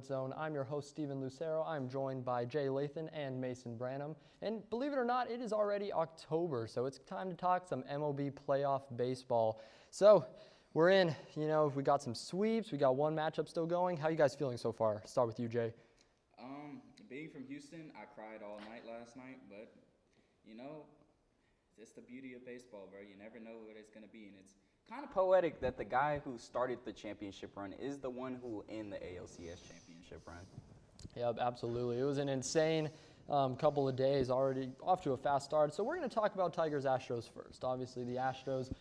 SportsZone. I'm your host, Steven Lucero. I'm joined by Jay Lathan and Mason Branham. And believe it or not, it is already October, so it's time to talk some MLB playoff baseball. So we're in, we got some sweeps. We got one matchup still going. How you guys feeling so far? Start with you, Jay. Being from Houston, I cried all night last night, but, it's the beauty of baseball, bro. You never know what it's going to be, and it's kind of poetic that the guy who started the championship run is the one who will end the ALCS championship run. Yep, absolutely. It was an insane couple of days, already off to a fast start. So we're going to talk about Tigers-Astros first. Obviously, the Astros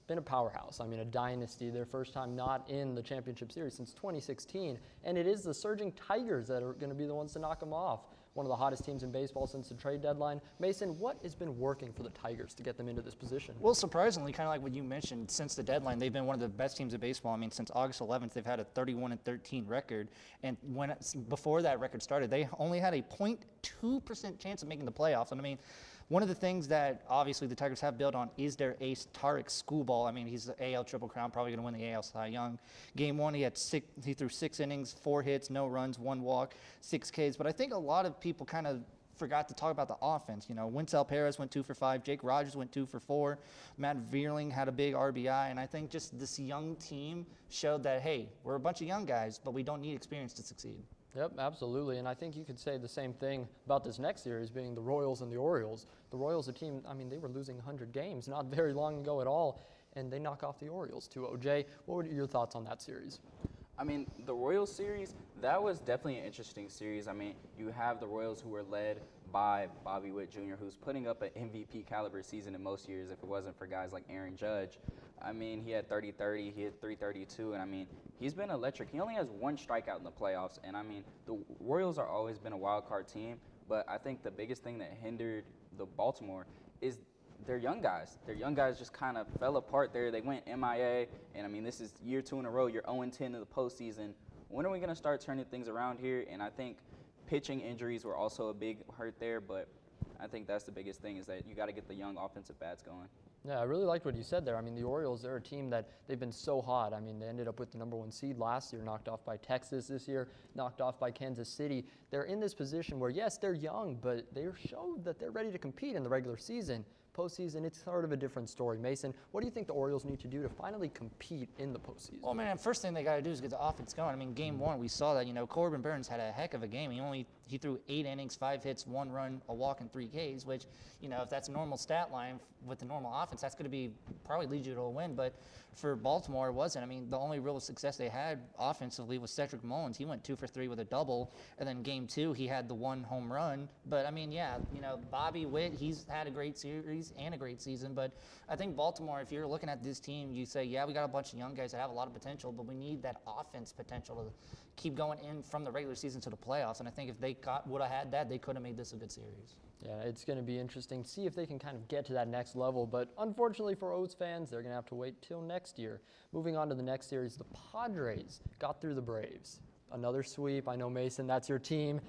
been a powerhouse. I mean, a dynasty. Their first time not in the championship series since 2016. And it is the surging Tigers that are going to be the ones to knock them off. One of the hottest teams in baseball since the trade deadline. Mason, what has been working for the Tigers to get them into this position? Well, surprisingly, kind of like what you mentioned, since the deadline, they've been one of the best teams in baseball. I mean, since August 11th, they've had a 31-13 record. And before that record started, they only had a 0.2% chance of making the playoffs. And I mean, one of the things that obviously the Tigers have built on is their ace, Tarek Skubal. I mean, he's the AL Triple Crown, probably going to win the AL Cy Young. Game one, he threw 6 innings, 4 hits, no runs, 1 walk, 6 Ks. But I think a lot of people kind of forgot to talk about the offense. Winsell Perez went 2 for 5. Jake Rogers went 2 for 4. Matt Vierling had a big RBI. And I think just this young team showed that, hey, we're a bunch of young guys, but we don't need experience to succeed. Yep, absolutely. And I think you could say the same thing about this next series being the Royals and the Orioles. The Royals, a team, I mean, they were losing 100 games not very long ago at all, and they knock off the Orioles 2-0. Jay, what were your thoughts on that series? I mean, the Royals series, that was definitely an interesting series. I mean, you have the Royals who were led by Bobby Witt Jr., who's putting up an MVP caliber season in most years if it wasn't for guys like Aaron Judge. I mean, he had 30-30, he had 332, and I mean, he's been electric. He only has 1 strikeout in the playoffs, and I mean, the Royals are always been a wild card team, but I think the biggest thing that hindered the Baltimore is their young guys. Their young guys just kind of fell apart there. They went MIA, and I mean, this is year 2 in a row. You're 0-10 in the postseason. When are we going to start turning things around here? And I think pitching injuries were also a big hurt there, but I think that's the biggest thing is that you got to get the young offensive bats going. Yeah, I really liked what you said there. I mean, the Orioles, they're a team that they've been so hot. I mean, they ended up with the #1 seed last year, knocked off by Texas this year, knocked off by Kansas City. They're in this position where, yes, they're young, but they showed that they're ready to compete in the regular season. Postseason, it's sort of a different story. Mason, what do you think the Orioles need to do to finally compete in the postseason? Well, man, first thing they got to do is get the offense going. I mean, game 1, we saw that, Corbin Burns had a heck of a game. He threw 8 innings, 5 hits, 1 run, a walk, and 3 Ks, which, if that's a normal stat line with the normal offense, that's going to be probably lead you to a win. But for Baltimore, it wasn't. I mean, the only real success they had offensively was Cedric Mullins. He went 2 for 3 with a double, and then game 2, he had the 1 home run. But, I mean, yeah, Bobby Witt, he's had a great series and a great season. But I think Baltimore, if you're looking at this team, you say, yeah, we got a bunch of young guys that have a lot of potential, but we need that offense potential to keep going in from the regular season to the playoffs. And I think if they would have had that, they could have made this a good series. Yeah, it's going to be interesting to see if they can kind of get to that next level. But unfortunately for O's fans, they're going to have to wait till next year. Moving on to the next series, the Padres got through the Braves. Another sweep. I know, Mason, that's your team.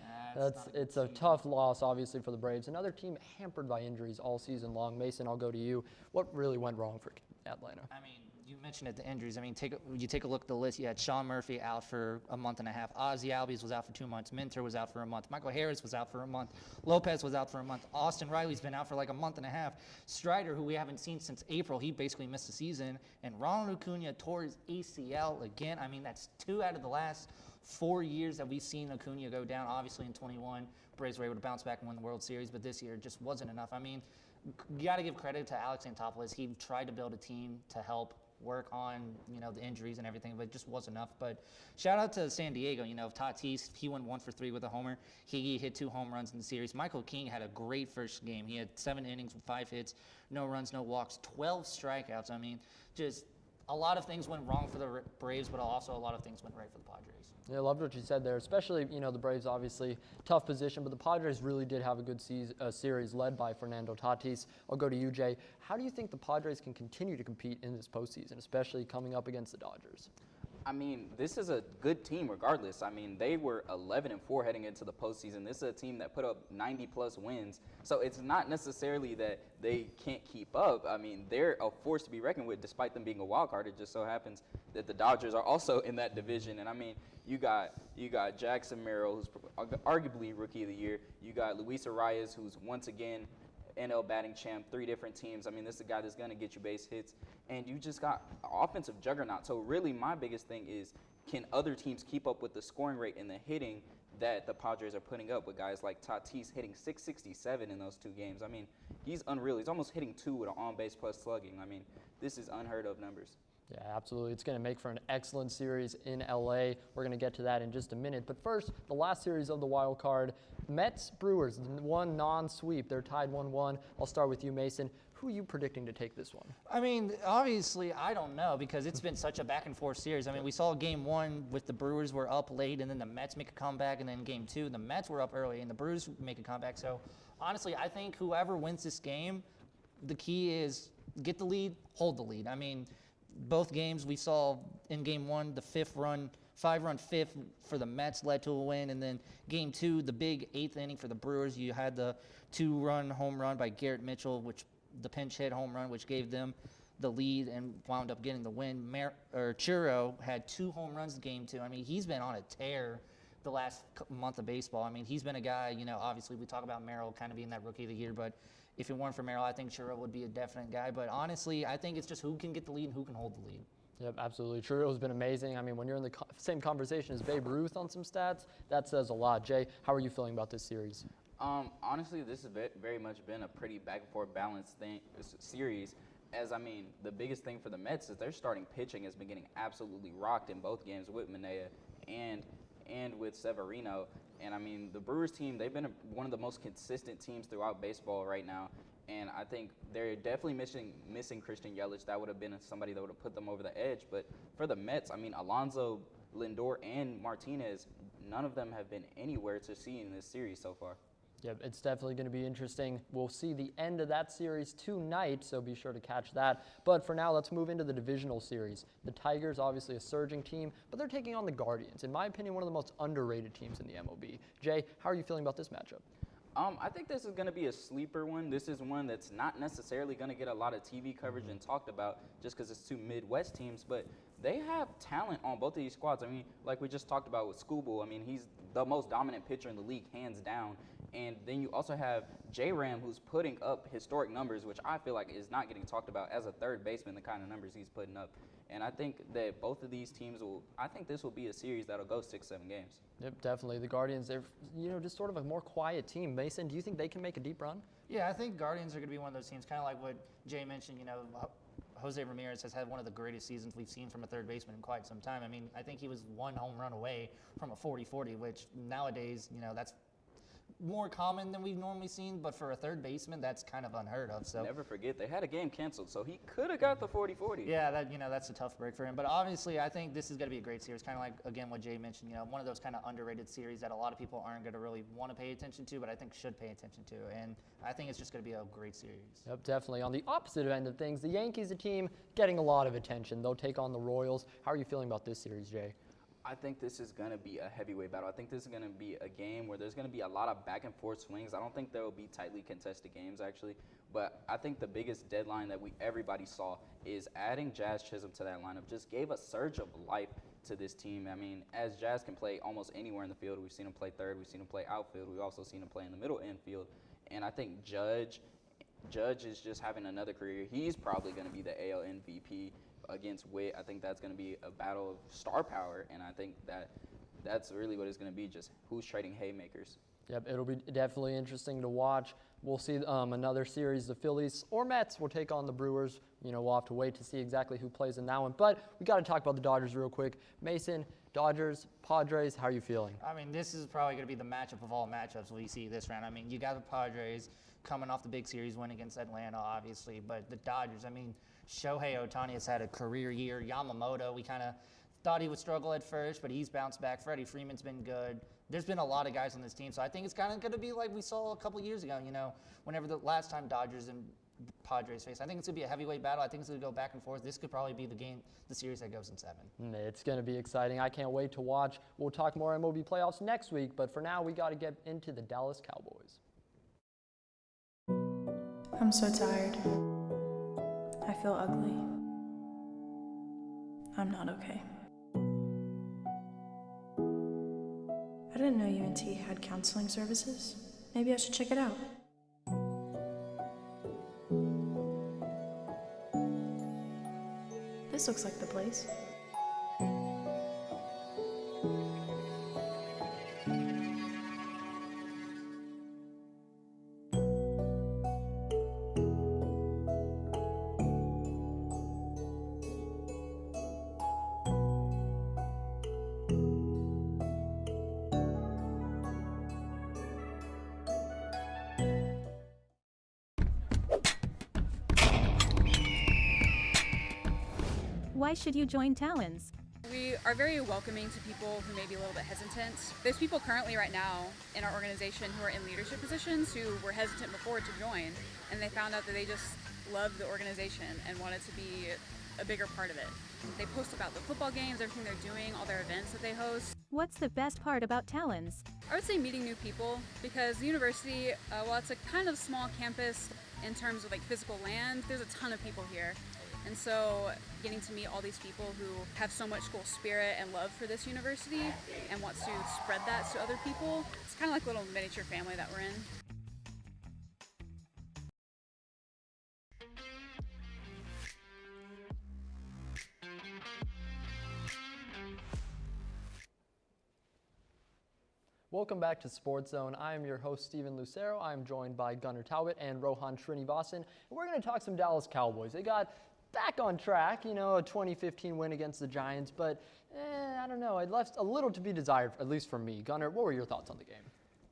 It's a tough loss, obviously, for the Braves. Another team hampered by injuries all season long. Mason, I'll go to you. What really went wrong for Atlanta? I mean, you mentioned the injuries. I mean, you take a look at the list. You had Sean Murphy out for a month and a half. Ozzie Albies was out for 2 months. Minter was out for a month. Michael Harris was out for a month. Lopez was out for a month. Austin Riley's been out for like a month and a half. Strider, who we haven't seen since April, he basically missed the season. And Ronald Acuna tore his ACL again. I mean, that's 2 out of the last 4 years that we've seen Acuna go down. Obviously, in 21, Braves were able to bounce back and win the World Series, but this year it just wasn't enough. I mean, you got to give credit to Alex Anthopoulos. He tried to build a team to help work on, the injuries and everything, but it just wasn't enough. But shout out to San Diego. Tatis, he went 1 for 3 with a homer. He hit 2 home runs in the series. Michael King had a great first game. He had 7 innings with 5 hits, no runs, no walks, 12 strikeouts. I mean, just a lot of things went wrong for the Braves, but also a lot of things went right for the Padres. Yeah, I loved what you said there, especially, the Braves, obviously, tough position, but the Padres really did have a good series led by Fernando Tatis. I'll go to you, Jay. How do you think the Padres can continue to compete in this postseason, especially coming up against the Dodgers? I mean, this is a good team regardless. I mean, they were 11-4 heading into the postseason. This is a team that put up 90-plus wins. So it's not necessarily that they can't keep up. I mean, they're a force to be reckoned with despite them being a wild card. It just so happens that the Dodgers are also in that division. And, I mean, you got Jackson Merrill, who's arguably Rookie of the Year. You got Luis Arias, who's once again NL batting champ, 3 different teams. I mean, this is a guy that's going to get you base hits. And you just got offensive juggernaut. So really my biggest thing is, can other teams keep up with the scoring rate and the hitting that the Padres are putting up with guys like Tatis hitting 667 in those 2 games? I mean, he's unreal. He's almost hitting 2 with an on-base plus slugging. I mean, this is unheard of numbers. Yeah, absolutely. It's going to make for an excellent series in LA. We're going to get to that in just a minute. But first, the last series of the wild card, Mets-Brewers, one non-sweep. They're tied 1-1. I'll start with you, Mason. Who are you predicting to take this one? I mean, obviously, I don't know because it's been such a back-and-forth series. I mean, we saw Game 1 with the Brewers were up late, and then the Mets make a comeback, and then Game 2, the Mets were up early, and the Brewers make a comeback. So, honestly, I think whoever wins this game, the key is get the lead, hold the lead. I mean, both games we saw in Game 1, the 5-run fifth for the Mets led to a win, and then Game 2, the big 8th inning for the Brewers, you had the 2-run home run by Garrett Mitchell, which the pinch hit home run, which gave them the lead and wound up getting the win. Churro had 2 home runs in Game 2. I mean, he's been on a tear the last month of baseball. I mean, he's been a guy, you know, obviously we talk about Merrill kind of being that Rookie of the Year, but if it weren't for Merrill, I think Churro would be a definite guy. But honestly, I think it's just who can get the lead and who can hold the lead. Yep, absolutely. Churro's been amazing. I mean, when you're in the same conversation as Babe Ruth on some stats, that says a lot. Jay, how are you feeling about this series? Honestly, this has very much been a pretty back-and-forth balanced series. As, I mean, the biggest thing for the Mets is their starting pitching has been getting absolutely rocked in both games with Manaea and with Severino. And, I mean, the Brewers team, they've been one of the most consistent teams throughout baseball right now. And I think they're definitely missing Christian Yelich. That would have been somebody that would have put them over the edge. But for the Mets, I mean, Alonso, Lindor, and Martinez, none of them have been anywhere to see in this series so far. Yeah, it's definitely going to be interesting. We'll see the end of that series tonight, so be sure to catch that. But for now, let's move into the divisional series. The Tigers, obviously a surging team, but they're taking on the Guardians. In my opinion, one of the most underrated teams in the MLB. Jay, how are you feeling about this matchup? I think this is going to be a sleeper one. This is one that's not necessarily going to get a lot of TV coverage and talked about just because it's 2 Midwest teams, but they have talent on both of these squads. I mean, like we just talked about with Skubal, I mean, he's the most dominant pitcher in the league, hands down. And then you also have J-Ram, who's putting up historic numbers, which I feel like is not getting talked about as a third baseman, the kind of numbers he's putting up. And I think that both of these teams I think this will be a series that'll go 6-7 games. Yep, definitely. The Guardians, they're, just sort of a more quiet team. Mason, do you think they can make a deep run? Yeah, I think Guardians are going to be one of those teams, kind of like what Jay mentioned, Jose Ramirez has had one of the greatest seasons we've seen from a third baseman in quite some time. I mean, I think he was 1 home run away from a 40-40, which nowadays, that's more common than we've normally seen, but for a third baseman, that's kind of unheard of. So never forget, they had a game canceled, so he could have got the 40-40. Yeah, that's a tough break for him. But obviously, I think this is going to be a great series, kind of like, again, what Jay mentioned, one of those kind of underrated series that a lot of people aren't going to really want to pay attention to, but I think should pay attention to. And I think it's just going to be a great series. Yep, definitely. On the opposite end of things, the Yankees, a team getting a lot of attention. They'll take on the Royals. How are you feeling about this series, Jay? I think this is going to be a heavyweight battle. I think this is going to be a game where there's going to be a lot of back and forth swings. I don't think there will be tightly contested games, actually. But I think the biggest deadline that everybody saw is adding Jazz Chisholm to that lineup just gave a surge of life to this team. I mean, as Jazz can play almost anywhere in the field. We've seen him play third. We've seen him play outfield. We've also seen him play in the middle infield. And I think Judge is just having another career. He's probably going to be the AL MVP. Against Witt. I think that's going to be a battle of star power, and I think that's really what it's going to be, just who's trading haymakers. Yep, it'll be definitely interesting to watch. We'll see another series. The Phillies or Mets will take on the Brewers. We'll have to wait to see exactly who plays in that one. But we got to talk about the Dodgers real quick. Mason, Dodgers, Padres, how are you feeling? I mean, this is probably going to be the matchup of all matchups we see this round. I mean, you got the Padres coming off the big series win against Atlanta, obviously, but the Dodgers, I mean, Shohei Ohtani has had a career year. Yamamoto, we kind of thought he would struggle at first, but he's bounced back. Freddie Freeman's been good. There's been a lot of guys on this team, so I think it's kind of going to be like we saw a couple years ago, whenever the last time Dodgers and the Padres face. I think it's going to be a heavyweight battle. I think it's going to go back and forth. This could probably be the series that goes in 7. It's going to be exciting. I can't wait to watch. We'll talk more MLB playoffs next week, but for now, we got to get into the Dallas Cowboys. I'm so tired. I feel ugly. I'm not okay. I didn't know UNT had counseling services. Maybe I should check it out. This looks like the place. Why should you join Talons? We are very welcoming to people who may be a little bit hesitant. There's people currently right now in our organization who are in leadership positions who were hesitant before to join, and they found out that they just loved the organization and wanted to be a bigger part of it. They post about the football games, everything they're doing, all their events that they host. What's the best part about Talons? I would say meeting new people, because the university, while it's a kind of small campus in terms of like physical land, there's a ton of people here. And so getting to meet all these people who have so much school spirit and love for this university and want to spread that to other people, it's kind of like a little miniature family that we're in. Welcome back to SportsZone. I am your host, Steven Lucero. I am joined by Gunnar Talbot and Rohan Srinivasan. And we're going to talk some Dallas Cowboys. They got back on track, a 2015 win against the Giants, but I don't know. It left a little to be desired, at least for me. Gunnar, what were your thoughts on the game?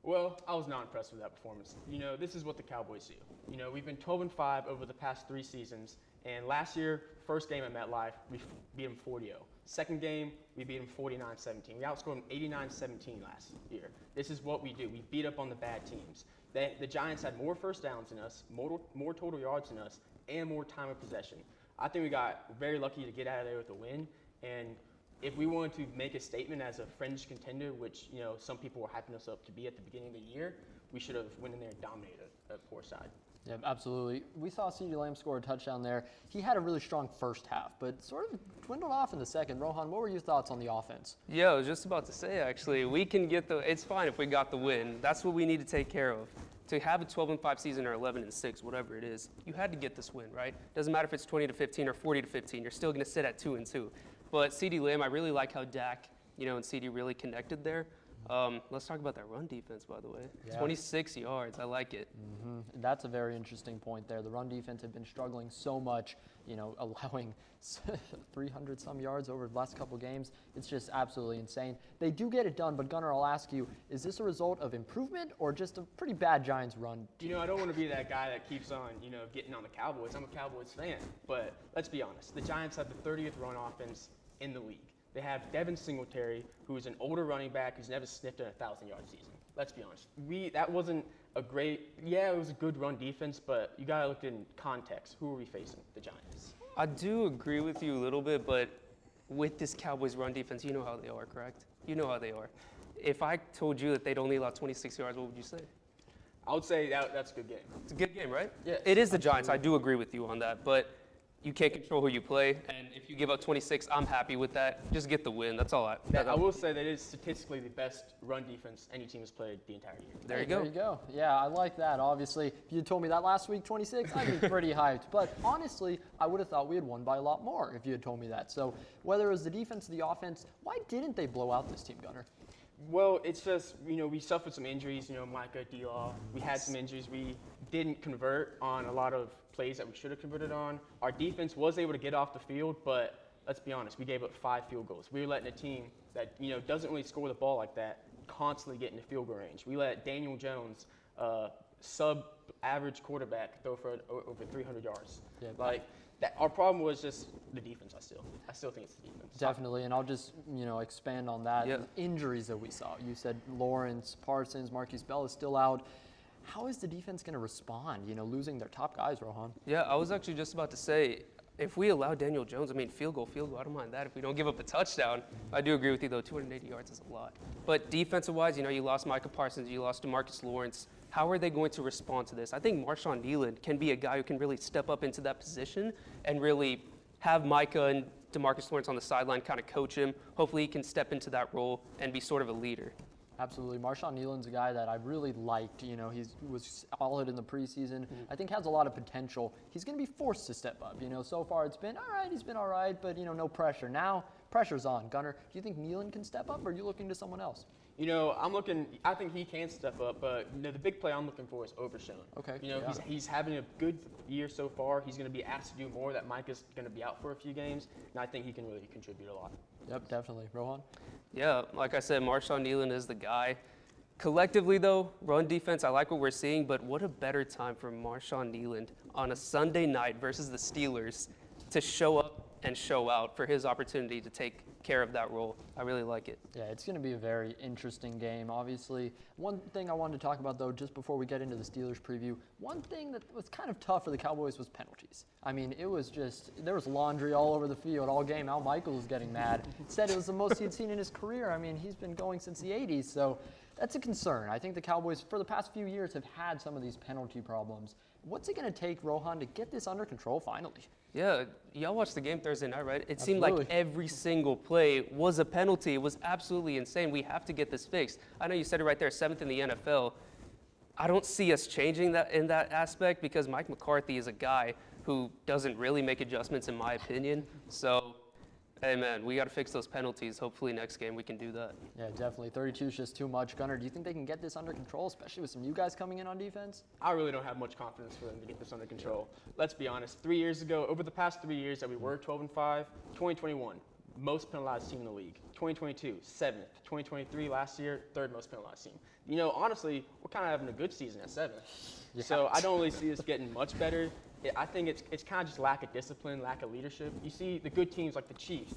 Well, I was not impressed with that performance. This is what the Cowboys do. We've been 12-5 over the past 3 seasons, and last year, first game at MetLife, we beat them 40-0. Second game, we beat them 49-17. We outscored them 89-17 last year. This is what we do. We beat up on the bad teams. The Giants had more first downs than us, more total yards than us, and more time of possession. I think we got very lucky to get out of there with a win, and if we wanted to make a statement as a fringe contender, which some people were hyping us up to be at the beginning of the year, we should have went in there and dominated a poor side. Yeah, absolutely. We saw CeeDee Lamb score a touchdown there. He had a really strong first half, but sort of dwindled off in the second. Rohan, what were your thoughts on the offense? Yeah, I was just about to say, actually, we can get it's fine if we got the win. That's what we need to take care of. To have a 12-5 season or 11-6, whatever it is, you had to get this win, right? Doesn't matter if it's 20-15 or 40-15. You're still going to sit at 2-2. But CeeDee Lamb, I really like how Dak, and CeeDee really connected there. Let's talk about that run defense, by the way. Yeah. 26 yards. I like it. Mm-hmm. That's a very interesting point there. The run defense had been struggling so much, allowing 300-some yards over the last couple games. It's just absolutely insane. They do get it done, but Gunnar, I'll ask you, is this a result of improvement or just a pretty bad Giants run? I don't want to be that guy that keeps on, getting on the Cowboys. I'm a Cowboys fan. But let's be honest. The Giants have the 30th run offense in the league. They have Devin Singletary, who's an older running back who's never sniffed a 1,000-yard season. Let's be honest. That wasn't a great – it was a good run defense, but you got to look in context. Who are we facing? The Giants. I do agree with you a little bit, but with this Cowboys run defense, you know how they are, correct? You know how they are. If I told you that they'd only allow 26 yards, what would you say? I would say that's a good game. It's a good game, right? Yeah. It is the Giants. I do agree with you on that, but – you can't control who you play, and if you give up 26, I'm happy with that. Just get the win. That's all I will say that it is statistically the best run defense any team has played the entire year. There you go. There you go. Yeah, I like that. Obviously, if you told me that last week, 26, I'd be pretty hyped. But honestly, I would have thought we had won by a lot more if you had told me that. So whether it was the defense or the offense, why didn't they blow out this team, Gunnar? Well, it's just, we suffered some injuries, Micah, D-Law. We had some injuries. We didn't convert on a lot of plays that we should have converted on. Our defense was able to get off the field, but let's be honest, we gave up 5 field goals. We were letting a team that, doesn't really score the ball like that constantly get into field goal range. We let Daniel Jones, sub-average quarterback, throw for over 300 yards. Yeah, our problem was just the defense, I still think it's the defense. Definitely, and I'll just, expand on that. Yeah. The injuries that we saw. You said Lawrence, Parsons, Marquise Bell is still out. how is the defense going to respond, losing their top guys, Rohan? Yeah, I was actually just about to say, if we allow Daniel Jones, field goal, I don't mind that. If we don't give up a touchdown, I do agree with you, though, 280 yards is a lot. But defensive-wise, you lost Micah Parsons, you lost DeMarcus Lawrence. How are they going to respond to this? I think Marshawn Nealon can be a guy who can really step up into that position and really have Micah and DeMarcus Lawrence on the sideline kind of coach him. Hopefully he can step into that role and be sort of a leader. Absolutely. Marshawn Nealon's a guy that I really liked. He was solid in the preseason. I think has a lot of potential. He's going to be forced to step up. So far it's been all right. He's been all right, but, no pressure. Now, pressure's on. Gunnar, do you think Nealon can step up, or are you looking to someone else? I think he can step up, but the big play I'm looking for is Overshown. Okay. He's having a good year so far. He's going to be asked to do more. That Micah's going to be out for a few games, and I think he can really contribute a lot. Yep, definitely. Rohan? Yeah, like I said, Marshawn Nealon is the guy. Collectively, though, run defense, I like what we're seeing, but what a better time for Marshawn Nealon on a Sunday night versus the Steelers to show up and show out for his opportunity to take care of that role. I really like it. Yeah, it's going to be a very interesting game, obviously. One thing I wanted to talk about, though, just before we get into the Steelers preview, one thing that was kind of tough for the Cowboys was penalties. It was just, there was laundry all over the field all game. Al Michaels was getting mad. Said it was the most he'd seen in his career. He's been going since the 80s, so that's a concern. I think the Cowboys, for the past few years, have had some of these penalty problems. What's it going to take, Rohan, to get this under control finally? Yeah, y'all watched the game Thursday night, right? It seemed Absolutely. like every single play was a penalty. It was absolutely insane. We have to get this fixed. I know you said it right there, 7th in the NFL. I don't see us changing that in that aspect because Mike McCarthy is a guy who doesn't really make adjustments, in my opinion. So, hey, man, we got to fix those penalties. Hopefully next game we can do that. Yeah, definitely. 32 is just too much. Gunnar, do you think they can get this under control, especially with some new guys coming in on defense? I really don't have much confidence for them to get this under control. Let's be honest. 3 years ago, over the past 3 years that we were 12-5, 2021, most penalized team in the league. 2022, 7th. 2023, last year, 3rd most penalized team. Honestly, we're kind of having a good season at 7th. Yeah. So I don't really see this getting much better. I think it's kind of just lack of discipline, lack of leadership. You see the good teams like the Chiefs,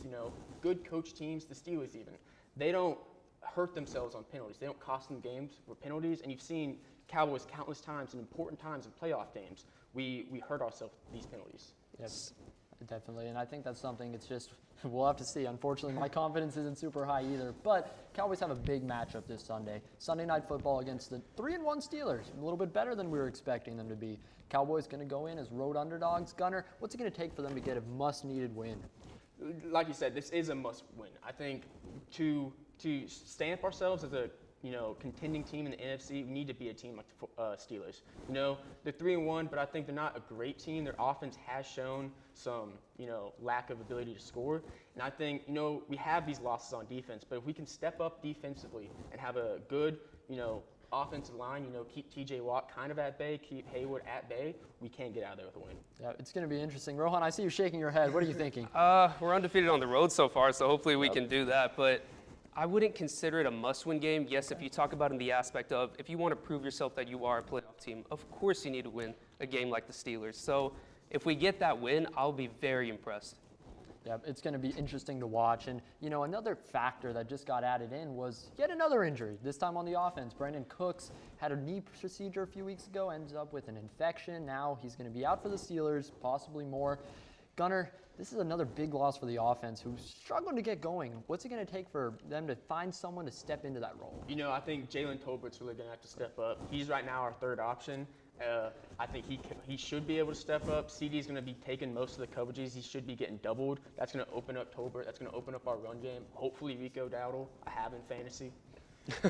good coach teams, the Steelers even. They don't hurt themselves on penalties. They don't cost them games with penalties. And you've seen Cowboys countless times in important times in playoff games. We hurt ourselves with these penalties. Yes, definitely. And I think that's something, it's just, we'll have to see. Unfortunately, my confidence isn't super high either. But Cowboys have a big matchup this Sunday. Sunday Night Football against the 3-1 Steelers. A little bit better than we were expecting them to be. Cowboys going to go in as road underdogs. Gunnar, what's it going to take for them to get a must-needed win? Like you said, this is a must-win. I think to stamp ourselves as a contending team in the NFC, we need to be a team like the Steelers. They're 3-1, but I think they're not a great team. Their offense has shown some, lack of ability to score. And I think, we have these losses on defense, but if we can step up defensively and have a good, offensive line, keep TJ Watt kind of at bay, keep Hayward at bay, we can get out of there with a win. Yeah, it's going to be interesting. Rohan, I see you shaking your head. What are you thinking? We're undefeated on the road so far, so hopefully we can do that. But I wouldn't consider it a must-win game. Yes, if you talk about it in the aspect of if you want to prove yourself that you are a playoff team, of course you need to win a game like the Steelers. So if we get that win, I'll be very impressed. Yeah, it's going to be interesting to watch. And, another factor that just got added in was yet another injury, this time on the offense. Brandon Cooks had a knee procedure a few weeks ago, ends up with an infection. Now he's going to be out for the Steelers, possibly more. Gunnar, this is another big loss for the offense who's struggling to get going. What's it going to take for them to find someone to step into that role? I think Jalen Tolbert's really going to have to step up. He's right now our 3rd option. I think he should be able to step up. CD's going to be taking most of the coverages. He should be getting doubled. That's going to open up Tolbert. That's going to open up our run game. Hopefully Rico Dowdle, I have in fantasy.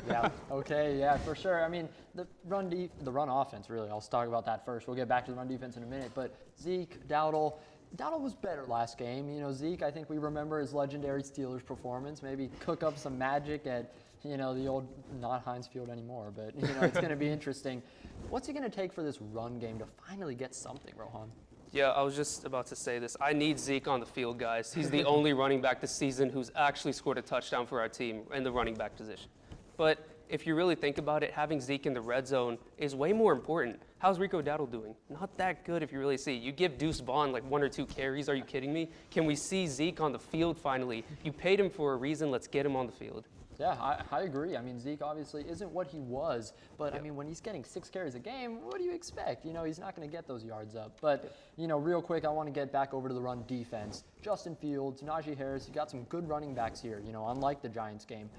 Yeah, okay, yeah, for sure. The run offense, really, I'll talk about that first. We'll get back to the run defense in a minute. But Zeke, Dowdle was better last game. Zeke, I think we remember his legendary Steelers performance. Maybe cook up some magic at, the old, not Heinz Field anymore. But, it's going to be interesting. What's it going to take for this run game to finally get something, Rohan? Yeah, I was just about to say this. I need Zeke on the field, guys. He's the only running back this season who's actually scored a touchdown for our team in the running back position. But if you really think about it, having Zeke in the red zone is way more important. How's Rico Dowdle doing? Not that good if you really see. You give Deuce Vaughn like 1 or 2 carries. Are you kidding me? Can we see Zeke on the field finally? You paid him for a reason. Let's get him on the field. Yeah, I agree. I mean, Zeke obviously isn't what he was, but I mean, when he's getting 6 carries a game, what do you expect? You know, he's not going to get those yards up. But, you know, real quick, I want to get back over to the run defense. Justin Fields, Najee Harris, you got some good running backs here, you know, unlike the Giants game.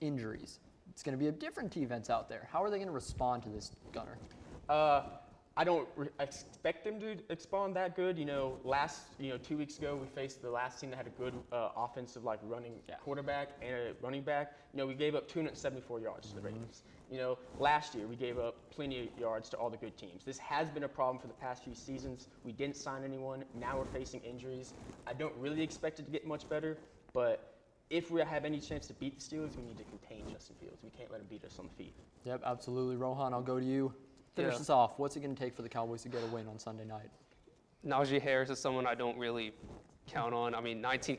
Injuries. It's going to be a different defense out there. How are they going to respond to this, Gunner? I don't expect them to respond that good. You know, 2 weeks ago, we faced the last team that had a good offensive, running quarterback and a running back. You know, we gave up 274 yards to the Ravens. You know, last year, we gave up plenty of yards to all the good teams. This has been a problem for the past few seasons. We didn't sign anyone. Now we're facing injuries. I don't really expect it to get much better, but if we have any chance to beat the Steelers, we need to contain Justin Fields. We can't let him beat us on the feet. Yep, absolutely. Rohan, I'll go to you. Finish this off. What's it going to take for the Cowboys to get a win on Sunday night? Najee Harris is someone I don't really count on. I mean, 19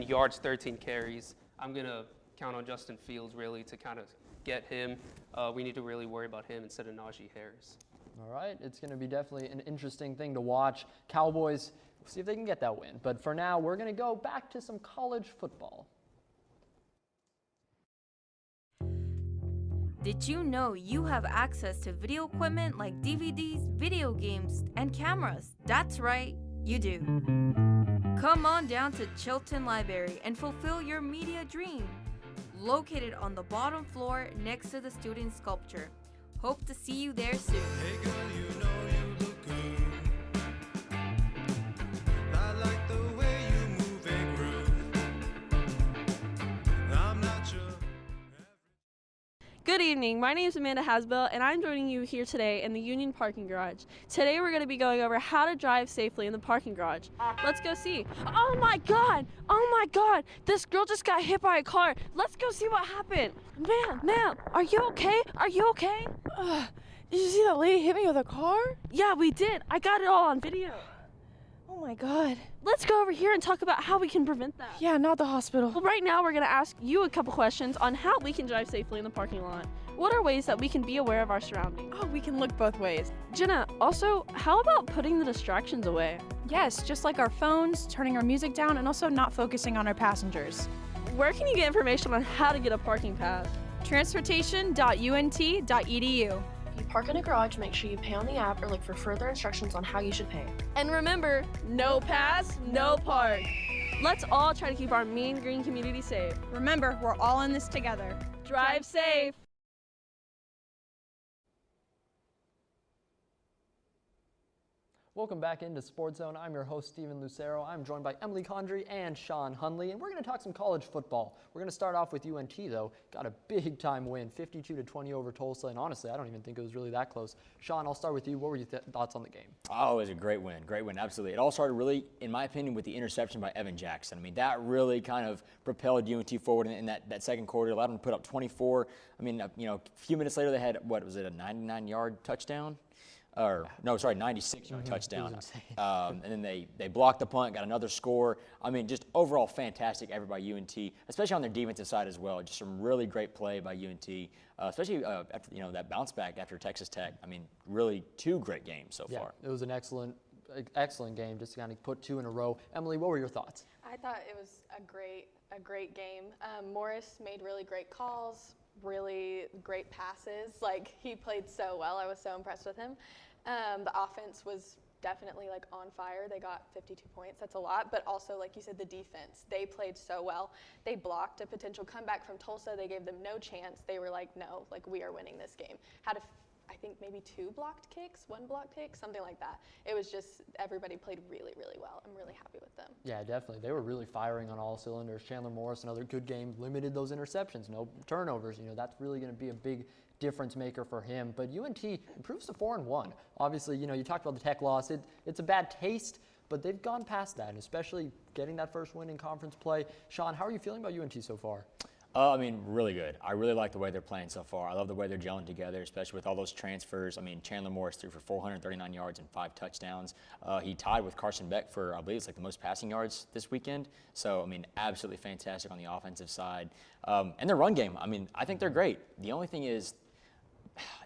yards, 13 carries. I'm going to count on Justin Fields really to kind of get him. We need to really worry about him instead of Najee Harris. All right, it's going to be definitely an interesting thing to watch. Cowboys, we'll see if they can get that win. But for now, we're going to go back to some college football. Did you know you have access to video equipment like DVDs, video games, and cameras? That's right, you do. Come on down to Chilton Library and fulfill your media dream. Located on the bottom floor next to the student sculpture. Hope to see you there soon. Hey girl, you know you look good. I like the way you move and groove. I'm not sure. Good evening, my name is Amanda Hasbell and I'm joining you here today in the Union Parking Garage. Today we're going to be going over how to drive safely in the parking garage. Let's go see. Oh my god, this girl just got hit by a car. Let's go see what happened. Ma'am, are you okay? Did you see that lady hit me with a car? Yeah, we did. I got it all on video. Oh my god. Let's go over here and talk about how we can prevent that. Yeah, not the hospital. Well, right now we're going to ask you a couple questions on how we can drive safely in the parking lot. What are ways that we can be aware of our surroundings? Oh, we can look both ways. Jenna, also, how about putting the distractions away? Yes, just like our phones, turning our music down, and also not focusing on our passengers. Where can you get information on how to get a parking pass? Transportation.unt.edu. If you park in a garage, make sure you pay on the app or look for further instructions on how you should pay. And remember, no pass, no park. Let's all try to keep our Mean Green community safe. Remember, we're all in this together. Drive safe. Welcome back into SportsZone. I'm your host, Steven Lucero. I'm joined by Emily Condry and Sean Hunley, and we're going to talk some college football. We're going to start off with UNT, though. Got a big-time win, 52-20 over Tulsa, and honestly, I don't even think it was really that close. Sean, I'll start with you. What were your thoughts on the game? Oh, it was a great win, absolutely. It all started really, in my opinion, with the interception by Evan Jackson. I mean, that really kind of propelled UNT forward in that second quarter, allowed them to put up 24. I mean, a few minutes later, they had, a 99-yard touchdown? 96-yard touchdown. And then they blocked the punt, got another score. I mean, just overall fantastic effort by UNT, especially on their defensive side as well. Just some really great play by UNT, especially after that bounce back after Texas Tech. I mean, really 2 great games so far. It was an excellent game, just to kind of put 2 in a row. Emily, what were your thoughts? I thought it was a great game. Morris made really great calls, really great passes. Like, he played so well. I was so impressed with him. The offense was definitely on fire. They got 52 points. That's a lot. But also, like you said, the defense. They played so well. They blocked a potential comeback from Tulsa. They gave them no chance. They were like, no, we are winning this game. Had I think maybe 2 blocked kicks, 1 blocked kick, something like that. It was just everybody played really, really well. I'm really happy with them. Yeah, definitely. They were really firing on all cylinders. Chandler Morris, another good game, limited those interceptions, no turnovers. That's really going to be a big difference maker for him. But UNT improves to 4-1. Obviously, you talked about the Tech loss. It's a bad taste, but they've gone past that, and especially getting that first win in conference play. Sean, how are you feeling about UNT so far? I mean, really good. I really like the way they're playing so far. I love the way they're gelling together, especially with all those transfers. I mean, Chandler Morris threw for 439 yards and 5 touchdowns. He tied with Carson Beck for, I believe it's the most passing yards this weekend. So, I mean, absolutely fantastic on the offensive side. And their run game, I mean, I think they're great. The only thing is,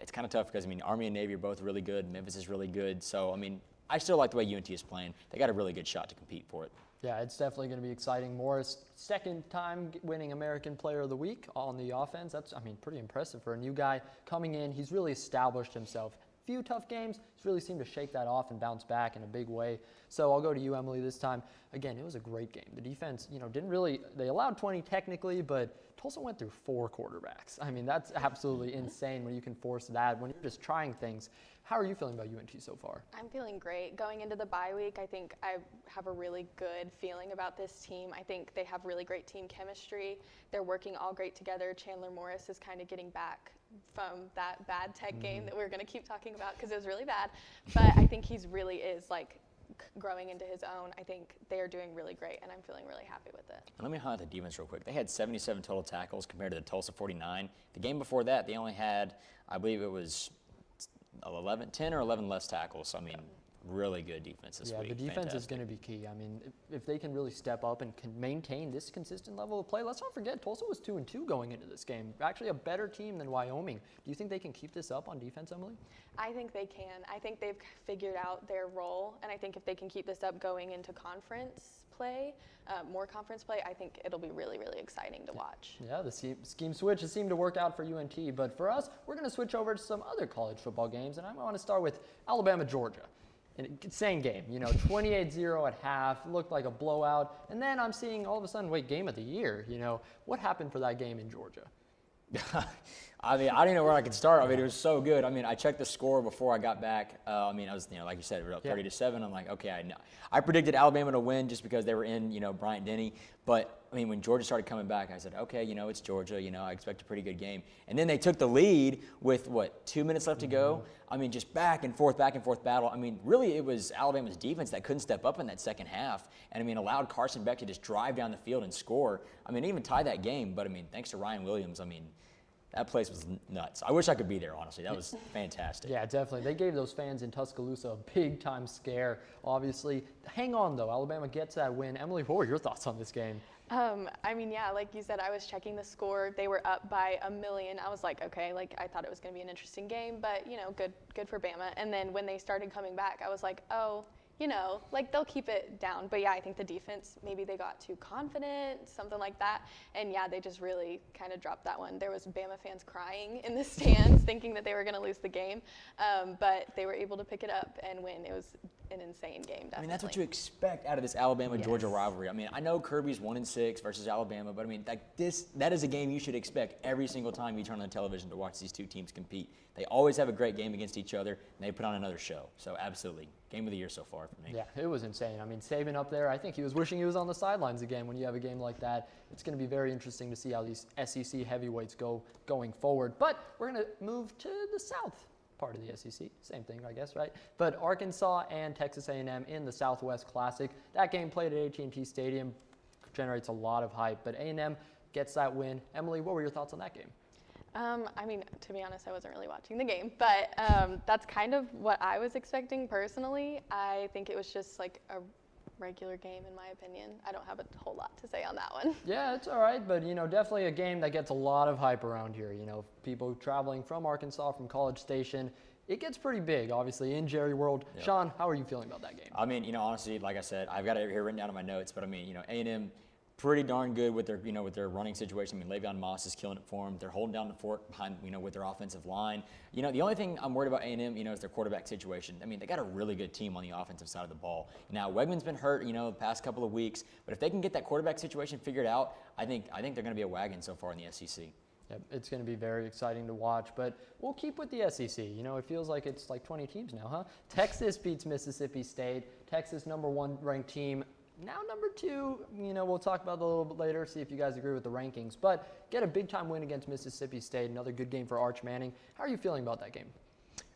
it's kind of tough because, Army and Navy are both really good. Memphis is really good. So, I still like the way UNT is playing. They got a really good shot to compete for it. Yeah, it's definitely going to be exciting. Morris, second time winning American Player of the Week on the offense. That's, I mean, pretty impressive for a new guy coming in. He's really established himself. Few tough games, he's really seemed to shake that off and bounce back in a big way. So I'll go to you, Emily, this time. Again, it was a great game. The defense, didn't really, they allowed 20 technically, but Tulsa went through 4 quarterbacks. I mean, that's absolutely insane when you can force that, when you're just trying things. How are you feeling about UNT so far? I'm feeling great. Going into the bye week, I think I have a really good feeling about this team. I think they have really great team chemistry. They're working all great together. Chandler Morris is kind of getting back from that bad tech game that we're going to keep talking about because it was really bad. But I think he's really is like growing into his own. I think they are doing really great, and I'm feeling really happy with it. And let me highlight the defense real quick. They had 77 total tackles compared to the Tulsa 49. The game before that, they only had, I believe it was 10 or 11 less tackles. So, I mean, really good defense this week. Yeah, the defense is going to be key. I mean, if they can really step up and can maintain this consistent level of play, let's not forget Tulsa was 2-2 going into this game. Actually a better team than Wyoming. Do you think they can keep this up on defense, Emily? I think they can. I think they've figured out their role, and I think if they can keep this up going into conference play, more conference play, I think it'll be really, really exciting to watch. Yeah, the scheme switch has seemed to work out for UNT, but for us, we're going to switch over to some other college football games, and I want to start with Alabama, Georgia. Insane game, 28-0 at half, looked like a blowout, and then I'm seeing all of a sudden, wait, game of the year, what happened for that game in Georgia? I mean, I didn't know where I could start. I mean, it was so good. I mean, I checked the score before I got back. I mean, I was, like you said, we were up 30-7. I'm like, okay, I predicted Alabama to win just because they were in, Bryant-Denny. But, I mean, when Georgia started coming back, I said, okay, it's Georgia. I expect a pretty good game. And then they took the lead with, 2 minutes left to go? I mean, just back and forth battle. I mean, really, it was Alabama's defense that couldn't step up in that second half. And, I mean, allowed Carson Beck to just drive down the field and score. I mean, even tie that game. But, I mean, thanks to Ryan Williams, I mean, that place was nuts. I wish I could be there, honestly. That was fantastic. Yeah, definitely. They gave those fans in Tuscaloosa a big-time scare, obviously. Hang on, though. Alabama gets that win. Emily, what were your thoughts on this game? I mean, yeah, like you said, I was checking the score. They were up by 1 million. I was like, okay, I thought it was going to be an interesting game, but, good for Bama. And then when they started coming back, I was like, oh, they'll keep it down. But yeah, I think the defense, maybe they got too confident, something like that. And yeah, they just really kind of dropped that one. There was Bama fans crying in the stands thinking that they were going to lose the game. But they were able to pick it up and win. It was an insane game, definitely. I mean, that's what you expect out of this Alabama-Georgia rivalry. I mean, I know Kirby's 1-6 versus Alabama, but I mean, that is a game you should expect every single time you turn on the television to watch these two teams compete. They always have a great game against each other, and they put on another show. So absolutely, game of the year so far for me. Yeah, it was insane. I mean, Saban up there, I think he was wishing he was on the sidelines again when you have a game like that. It's going to be very interesting to see how these SEC heavyweights go going forward. But we're going to move to the South part of the SEC. Same thing, I guess, right? But Arkansas and Texas A&M in the Southwest Classic. That game played at AT&T Stadium generates a lot of hype, but A&M gets that win. Emily, what were your thoughts on that game? I mean, to be honest, I wasn't really watching the game, but that's kind of what I was expecting personally. I think it was just like a regular game, in my opinion. I don't have a whole lot to say on that one. Yeah, it's all right, but, definitely a game that gets a lot of hype around here. People traveling from Arkansas, from College Station, it gets pretty big, obviously, in Jerry World. Yep. Sean, how are you feeling about that game? I mean, honestly, like I said, I've got it here written down in my notes, but I mean, A&M pretty darn good with their, with their running situation. I mean, Le'Veon Moss is killing it for them. They're holding down the fort behind, with their offensive line. The only thing I'm worried about A&M, is their quarterback situation. I mean, they got a really good team on the offensive side of the ball. Now, Wegman's been hurt, the past couple of weeks, but if they can get that quarterback situation figured out, I think they're going to be a wagon so far in the SEC. Yep, it's going to be very exciting to watch, but we'll keep with the SEC. It feels like it's like 20 teams now, huh? Texas beats Mississippi State. Texas, #1 ranked team. Now #2, we'll talk about that a little bit later, see if you guys agree with the rankings. But get a big-time win against Mississippi State, another good game for Arch Manning. How are you feeling about that game?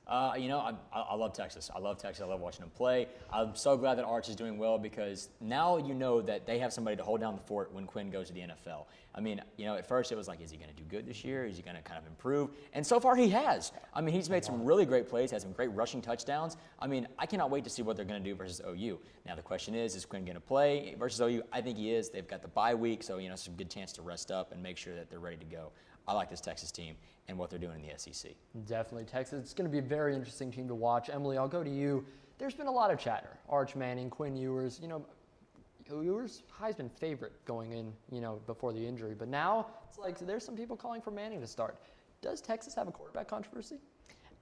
I love Texas. I love Texas. I love watching them play. I'm so glad that Arch is doing well because now that they have somebody to hold down the fort when Quinn goes to the NFL. I mean, at first it was like, is he going to do good this year? Is he going to kind of improve? And so far he has. I mean, he's made some really great plays, has some great rushing touchdowns. I mean, I cannot wait to see what they're going to do versus OU. Now the question is Quinn going to play versus OU? I think he is. They've got the bye week, so, some good chance to rest up and make sure that they're ready to go. I like this Texas team and what they're doing in the SEC. Definitely. Texas, it's going to be a very interesting team to watch. Emily, I'll go to you. there's been a lot of chatter. Arch Manning, Quinn Ewers, Ewers, Heisman favorite going in, before the injury. But now it's like there's some people calling for Manning to start. Does Texas have a quarterback controversy?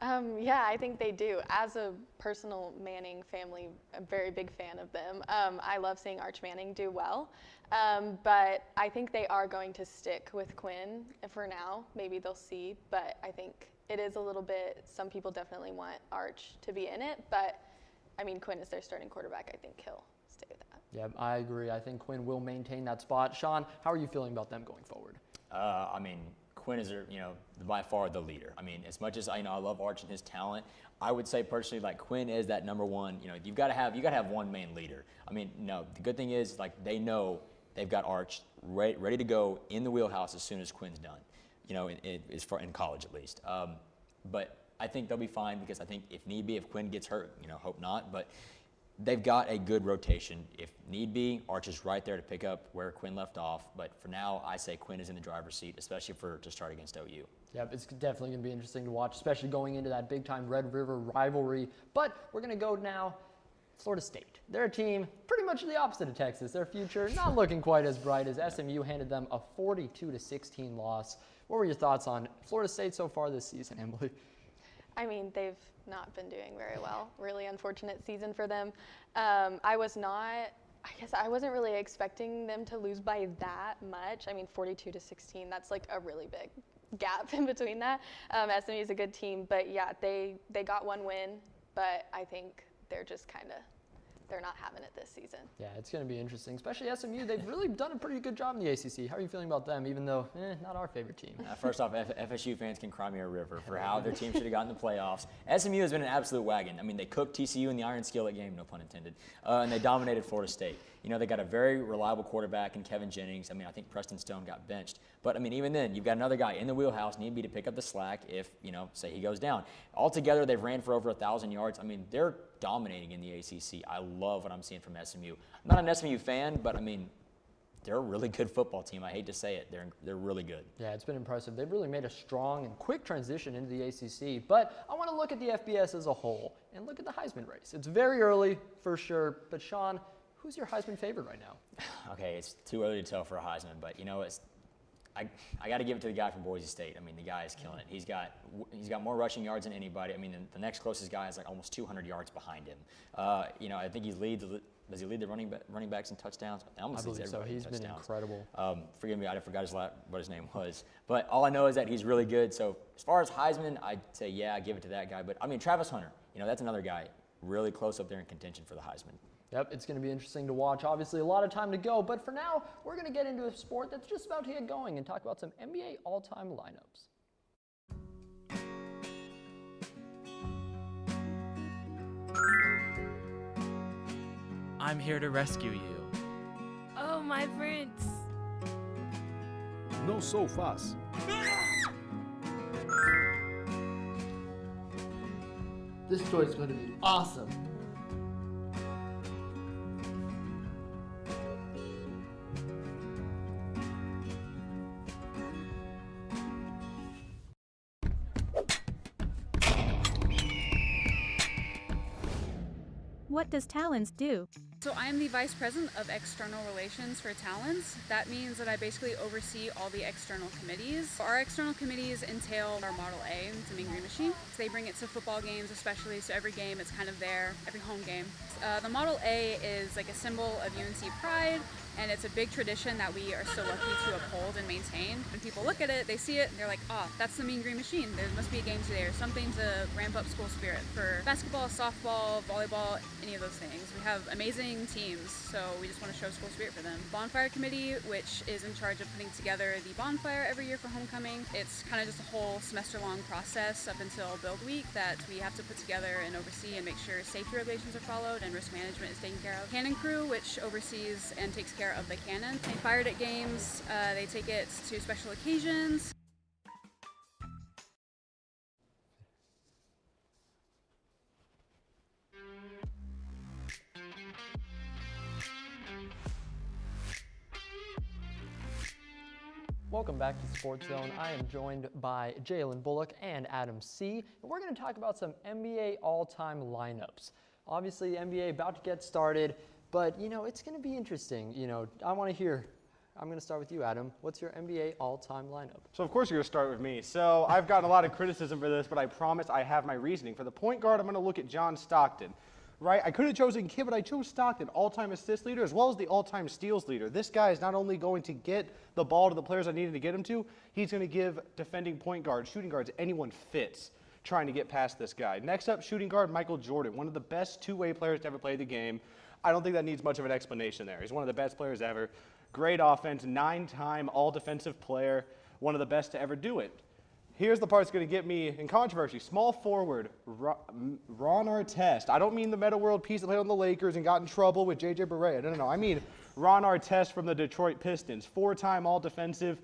Yeah, I think they do. As a personal Manning family, a very big fan of them. I love seeing Arch Manning do well. But I think they are going to stick with Quinn for now. Maybe they'll see. But I think it is a little bit, some people definitely want Arch to be in it. But, Quinn is their starting quarterback. I think he'll stay with that. Yeah, I agree. I think Quinn will maintain that spot. Sean, how are you feeling about them going forward? Quinn is, by far the leader. As much as I love Arch and his talent, I would say personally, like Quinn is that number one. You've got to have one main leader. The good thing is, they know they've got Arch ready to go in the wheelhouse as soon as Quinn's done. In college at least. But I think they'll be fine because I think if need be, if Quinn gets hurt, hope not, but they've got a good rotation. If need be, Arch is right there to pick up where Quinn left off. But for now, I say Quinn is in the driver's seat, especially to start against OU. Yep, it's definitely going to be interesting to watch, especially going into that big-time Red River rivalry. But we're going to go now, Florida State. They're a team pretty much the opposite of Texas. Their future not looking quite as bright as SMU handed them a 42-16 loss. What were your thoughts on Florida State so far this season, Emily? They've not been doing very well. Really unfortunate season for them. I wasn't really expecting them to lose by that much. 42-16, that's like a really big gap in between that. SMU is a good team, but yeah, they got one win, but I think they're just they're not having it this season. Yeah, it's going to be interesting, especially SMU. They've really done a pretty good job in the ACC. How are you feeling about them, even though not our favorite team? First off, FSU fans can cry me a river for how their team should have gotten the playoffs. SMU has been an absolute wagon. They cooked TCU in the iron skillet game, no pun intended, and they dominated Florida State. They got a very reliable quarterback in Kevin Jennings. I think Preston Stone got benched. But, even then, you've got another guy in the wheelhouse, need be to pick up the slack if, say he goes down. Altogether, they've ran for over 1,000 yards. They're dominating in the ACC. I love what I'm seeing from SMU. I'm not an SMU fan, but, they're a really good football team. I hate to say it. They're really good. Yeah, it's been impressive. They've really made a strong and quick transition into the ACC. But I want to look at the FBS as a whole and look at the Heisman race. It's very early for sure. But, Sean, who's your Heisman favorite right now? Okay, it's too early to tell for a Heisman, but I got to give it to the guy from Boise State. The guy is killing it. He's got more rushing yards than anybody. The next closest guy is like almost 200 yards behind him. I think does he lead the running backs in touchdowns? I believe so. He's been incredible. Forgive me, I forgot what his name was. But all I know is that he's really good. So as far as Heisman, I'd say yeah, give it to that guy. But Travis Hunter, that's another guy really close up there in contention for the Heisman. Yep, it's going to be interesting to watch. Obviously, a lot of time to go, but for now, we're going to get into a sport that's just about to get going and talk about some NBA all-time lineups. I'm here to rescue you. Oh, my prince. No so fast. This toy is going to be awesome. What does Talons do? So I am the Vice President of External Relations for Talons. That means that I basically oversee all the external committees. Our external committees entail our Model A, it's a Mean Green Machine. So they bring it to football games especially, so every game it's kind of there, every home game. The Model A is like a symbol of UNC pride, and it's a big tradition that we are so lucky to uphold and maintain. When people look at it, they see it, and they're like, oh, that's the Mean Green Machine. There must be a game today or something to ramp up school spirit for basketball, softball, volleyball, any of those things. We have amazing teams, so we just want to show school spirit for them. Bonfire Committee, which is in charge of putting together the bonfire every year for homecoming. It's kind of just a whole semester-long process up until Build Week that we have to put together and oversee and make sure safety regulations are followed and risk management is taken care of. Cannon Crew, which oversees and takes care of the cannon. They fire it at games, they take it to special occasions. Welcome back to Sports Zone. I am joined by Jalen Bullock and Adam C. And we're going to talk about some NBA all-time lineups. Obviously, the NBA about to get started, but, you know, it's going to be interesting. You know, I want to hear, I'm going to start with you, Adam. What's your NBA all-time lineup? So, of course, you're going to start with me. So, I've gotten a lot of criticism for this, but I promise I have my reasoning. For the point guard, I'm going to look at John Stockton. Right? I could have chosen Kidd, but I chose Stockton, all-time assist leader, as well as the all-time steals leader. This guy is not only going to get the ball to the players I needed to get him to, he's going to give defending point guards, shooting guards, anyone fits trying to get past this guy. Next up, shooting guard Michael Jordan, one of the best two-way players to ever play the game. I don't think that needs much of an explanation there. He's one of the best players ever. Great offense, 9-time all-defensive player, one of the best to ever do it. Here's the part that's going to get me in controversy. Small forward, Ron Artest. I don't mean the Meta World Peace that played on the Lakers and got in trouble with J.J. Barea. No. I mean Ron Artest from the Detroit Pistons. 4-time All-Defensive,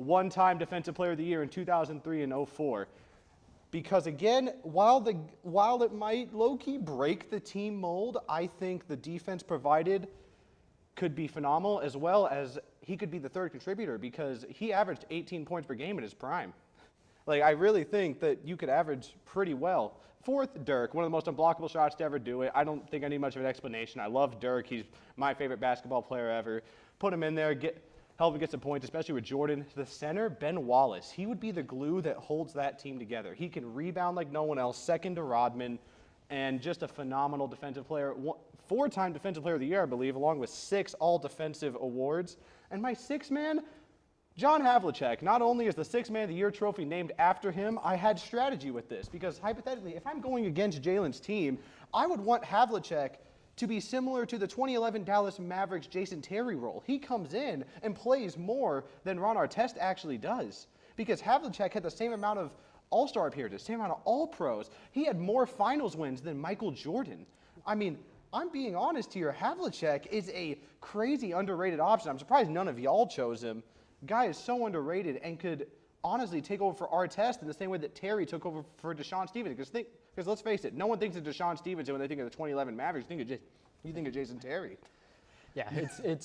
1-time Defensive Player of the Year in 2003 and 2004. Because, again, while it might low-key break the team mold, I think the defense provided could be phenomenal, as well as he could be the third contributor because he averaged 18 points per game in his prime. Like, I really think that you could average pretty well. Fourth, Dirk, one of the most unblockable shots to ever do it. I don't think I need much of an explanation. I love Dirk. He's my favorite basketball player ever. Put him in there, help him get some points, especially with Jordan. The center, Ben Wallace. He would be the glue that holds that team together. He can rebound like no one else, second to Rodman, and just a phenomenal defensive player. 4-time Defensive Player of the Year, I believe, along with 6 all-defensive awards. And my sixth man, John Havlicek. Not only is the Sixth Man of the Year trophy named after him, I had strategy with this because hypothetically, if I'm going against Jalen's team, I would want Havlicek to be similar to the 2011 Dallas Mavericks Jason Terry role. He comes in and plays more than Ron Artest actually does because Havlicek had the same amount of All-Star appearances, same amount of All-Pros. He had more finals wins than Michael Jordan. I mean, I'm being honest here. Havlicek is a crazy underrated option. I'm surprised none of y'all chose him. Guy is so underrated and could honestly take over for Artest in the same way that Terry took over for Deshaun Stevenson. Because let's face it, no one thinks of Deshaun Stevenson when they think of the 2011 Mavericks. You think of Jason Terry. Yeah,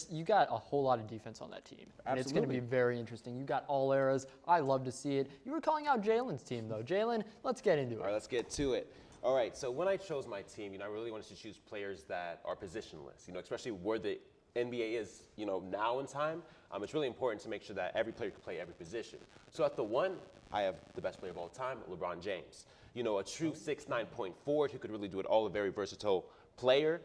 you got a whole lot of defense on that team. And it's going to be very interesting. You got all eras. I love to see it. You were calling out Jalen's team, though. Jalen, let's get into it. All right, let's get to it. All right, so when I chose my team, I really wanted to choose players that are positionless, especially where the NBA is, now in time. It's really important to make sure that every player can play every position. So at the 1, I have the best player of all time, LeBron James. A true 6'9" point forward who could really do it all, a very versatile player,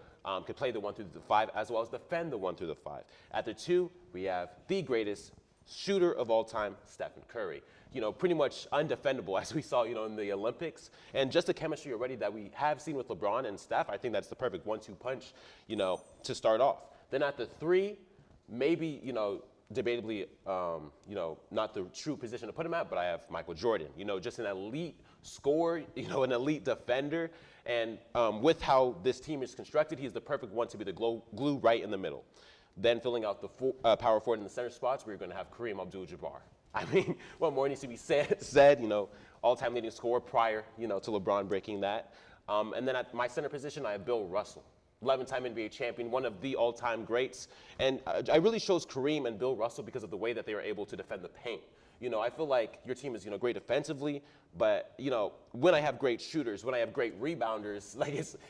could play the 1 through the 5 as well as defend the 1 through the 5. At the 2, we have the greatest shooter of all time, Stephen Curry. Pretty much undefendable as we saw, in the Olympics. And just the chemistry already that we have seen with LeBron and Steph, I think that's the perfect 1-2 punch, to start off. Then at the 3, maybe, debatably, not the true position to put him at, but I have Michael Jordan, just an elite scorer, an elite defender. And with how this team is constructed, he's the perfect one to be the glue right in the middle. Then filling out the power forward in the center spots, we're going to have Kareem Abdul-Jabbar. I mean, what more needs to be said, all-time leading scorer prior, to LeBron breaking that. And then at my center position, I have Bill Russell. 11-time NBA champion, one of the all-time greats. And I really chose Kareem and Bill Russell because of the way that they were able to defend the paint. I feel like your team is, great defensively, but, when I have great shooters, when I have great rebounders,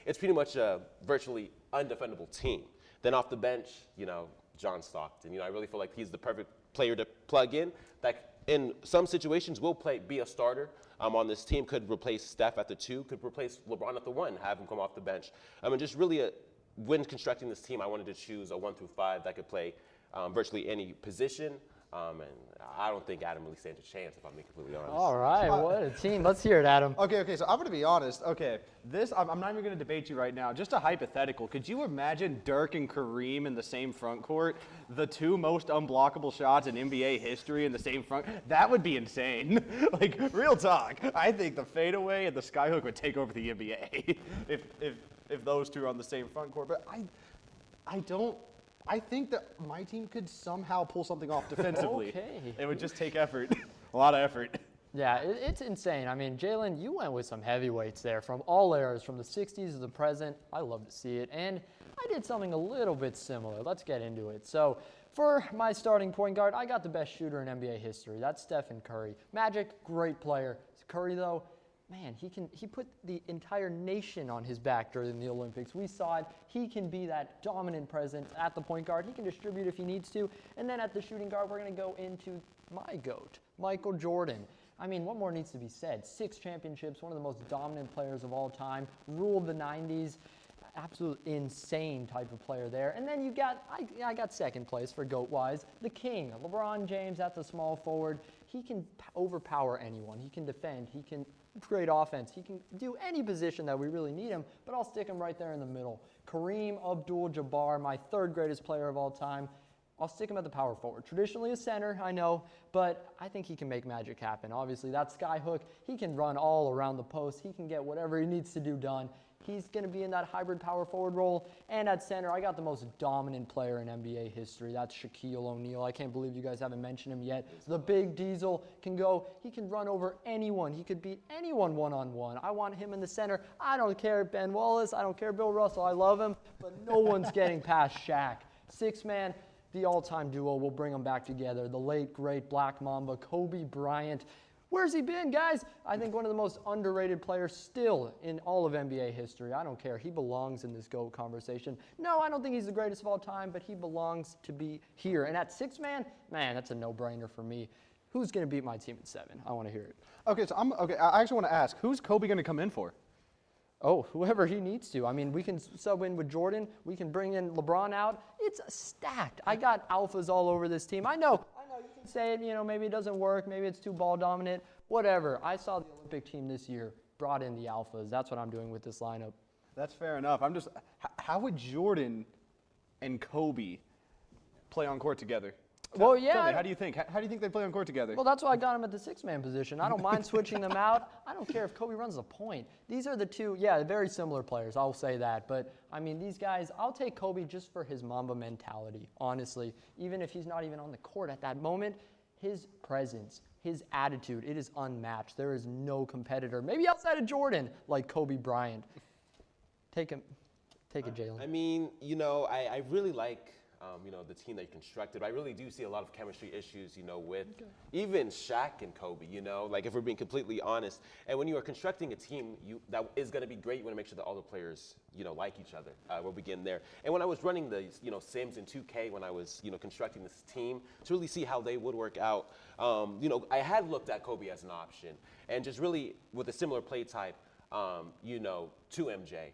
it's pretty much a virtually undefendable team. Then off the bench, John Stockton. I really feel like he's the perfect player to plug in that in some situations will be a starter on this team, could replace Steph at the 2, could replace LeBron at the 1, have him come off the bench. Just really when constructing this team, I wanted to choose a 1 through 5 that could play virtually any position. And I don't think Adam really stands a chance, if I'm being completely honest. All right, what a team. Let's hear it, Adam. Okay, so I'm going to be honest. Okay, I'm not even going to debate you right now. Just a hypothetical. Could you imagine Dirk and Kareem in the same front court? The 2 most unblockable shots in NBA history in the same front? That would be insane. Real talk. I think the fadeaway and the skyhook would take over the NBA if those 2 are on the same front court. But I think that my team could somehow pull something off defensively. Okay. It would just take effort, a lot of effort. Yeah, it's insane. I mean, Jalen, you went with some heavyweights there from all eras, from the 60s to the present. I love to see it. And I did something a little bit similar. Let's get into it. So for my starting point guard, I got the best shooter in NBA history. That's Stephen Curry. Magic, great player. Curry, though, man, he put the entire nation on his back during the Olympics. We saw it. He can be that dominant presence at the point guard. He can distribute if he needs to. And then at the shooting guard, we're going to go into my GOAT, Michael Jordan. I mean, what more needs to be said? 6 championships, one of the most dominant players of all time, ruled the 90s. Absolute insane type of player there. And then you got, I got second place for GOAT-wise, the king, LeBron James at the small forward. He can overpower anyone. He can defend. He can create offense. He can do any position that we really need him, but I'll stick him right there in the middle. Kareem Abdul-Jabbar, my 3rd greatest player of all time. I'll stick him at the power forward. Traditionally a center, I know, but I think he can make magic happen. Obviously, that sky hook, he can run all around the post. He can get whatever he needs to do done. He's going to be in that hybrid power forward role. And at center, I got the most dominant player in NBA history. That's Shaquille O'Neal. I can't believe you guys haven't mentioned him yet. The big diesel can go. He can run over anyone. He could beat anyone one-on-one. I want him in the center. I don't care Ben Wallace. I don't care Bill Russell. I love him. But no one's getting past Shaq. 6-man, the all-time duo. We'll bring them back together. The late, great Black Mamba, Kobe Bryant. Where's he been, guys? I think one of the most underrated players still in all of NBA history. I don't care. He belongs in this GOAT conversation. No, I don't think he's the greatest of all time, but he belongs to be here. And at 6-man, man, that's a no-brainer for me. Who's going to beat my team at 7? I want to hear it. Okay, so I actually want to ask, who's Kobe going to come in for? Oh, whoever he needs to. I mean, we can sub in with Jordan. We can bring in LeBron out. It's stacked. I got alphas all over this team. I know you can say it, maybe it doesn't work. Maybe it's too ball dominant. Whatever. I saw the Olympic team this year brought in the alphas. That's what I'm doing with this lineup. That's fair enough. How would Jordan and Kobe play on court together? Well, yeah. Tell me, how do you think? How do you think they play on court together? Well, that's why I got him at the 6-man position. I don't mind switching them out. I don't care if Kobe runs the point. These are the two, very similar players. I'll say that. But, I mean, these guys, I'll take Kobe just for his Mamba mentality, honestly. Even if he's not even on the court at that moment, his presence, his attitude, it is unmatched. There is no competitor, maybe outside of Jordan, like Kobe Bryant. Take it, Jalen. I mean, I really like the team that you constructed. I really do see a lot of chemistry issues, with even Shaq and Kobe, like if we're being completely honest. And when you are constructing a team that is going to be great, you want to make sure that all the players, like each other. We'll begin there. And when I was running the, Sims and 2K, when I was, constructing this team to really see how they would work out, I had looked at Kobe as an option. And just really with a similar play type, to MJ,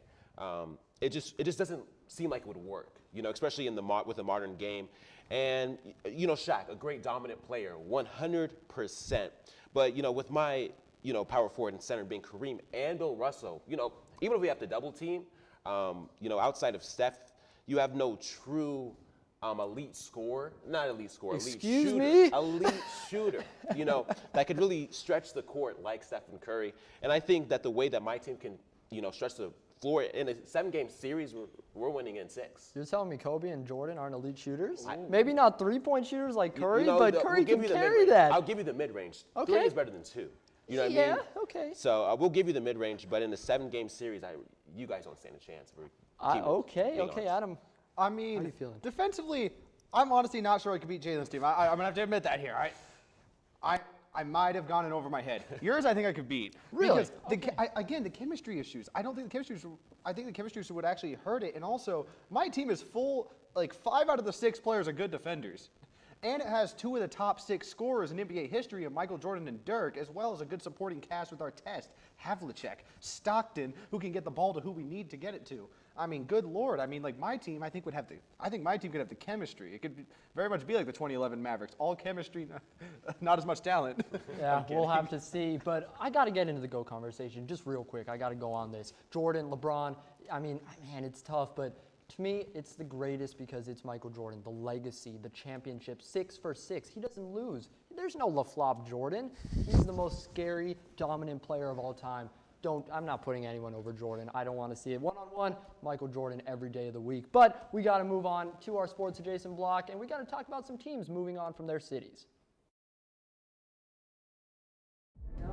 it just doesn't seem like it would work. Especially with the modern game. And, Shaq, a great dominant player, 100%. But, with my, power forward and center being Kareem and Bill Russell, even if we have to double team, outside of Steph, you have no true elite scorer, not elite scorer, elite shooter. Elite shooter, that could really stretch the court like Stephen Curry. And I think that the way that my team can, stretch the floor in a 7-game series, we're winning in 6. You're telling me Kobe and Jordan aren't elite shooters? Maybe not 3-point shooters like Curry, but Curry can carry that. I'll give you the mid-range. Okay. 3 is better than 2. You know what I mean? Yeah, okay. So we'll give you the mid-range, but in a 7-game series, you guys don't stand a chance. Okay, Adam. I mean, how are you feeling? Defensively, I'm honestly not sure I could beat Jalen's team. I'm going to have to admit that here. I might have gone in over my head. Yours, I think I could beat. Really? Because, again, the chemistry issues. I think the chemistry issues would actually hurt it. And also, my team is full, 5 out of the 6 players are good defenders. And it has 2 of the top 6 scorers in NBA history of Michael Jordan and Dirk, as well as a good supporting cast with Artest, Havlicek, Stockton, who can get the ball to who we need to get it to. I mean, good Lord. I mean, my team, I think my team could have the chemistry. It could very much be like the 2011 Mavericks. All chemistry, not as much talent. Yeah, we'll have to see. But I got to get into the GOAT conversation just real quick. I got to go on this. Jordan, LeBron, I mean, man, it's tough, but to me, it's the greatest because it's Michael Jordan, the legacy, the championship, 6 for 6. He doesn't lose. There's no LaFlop Jordan. He's the most scary, dominant player of all time. I'm not putting anyone over Jordan. I don't want to see it. One-on-one, Michael Jordan every day of the week. But we got to move on to our sports adjacent block, and we got to talk about some teams moving on from their cities.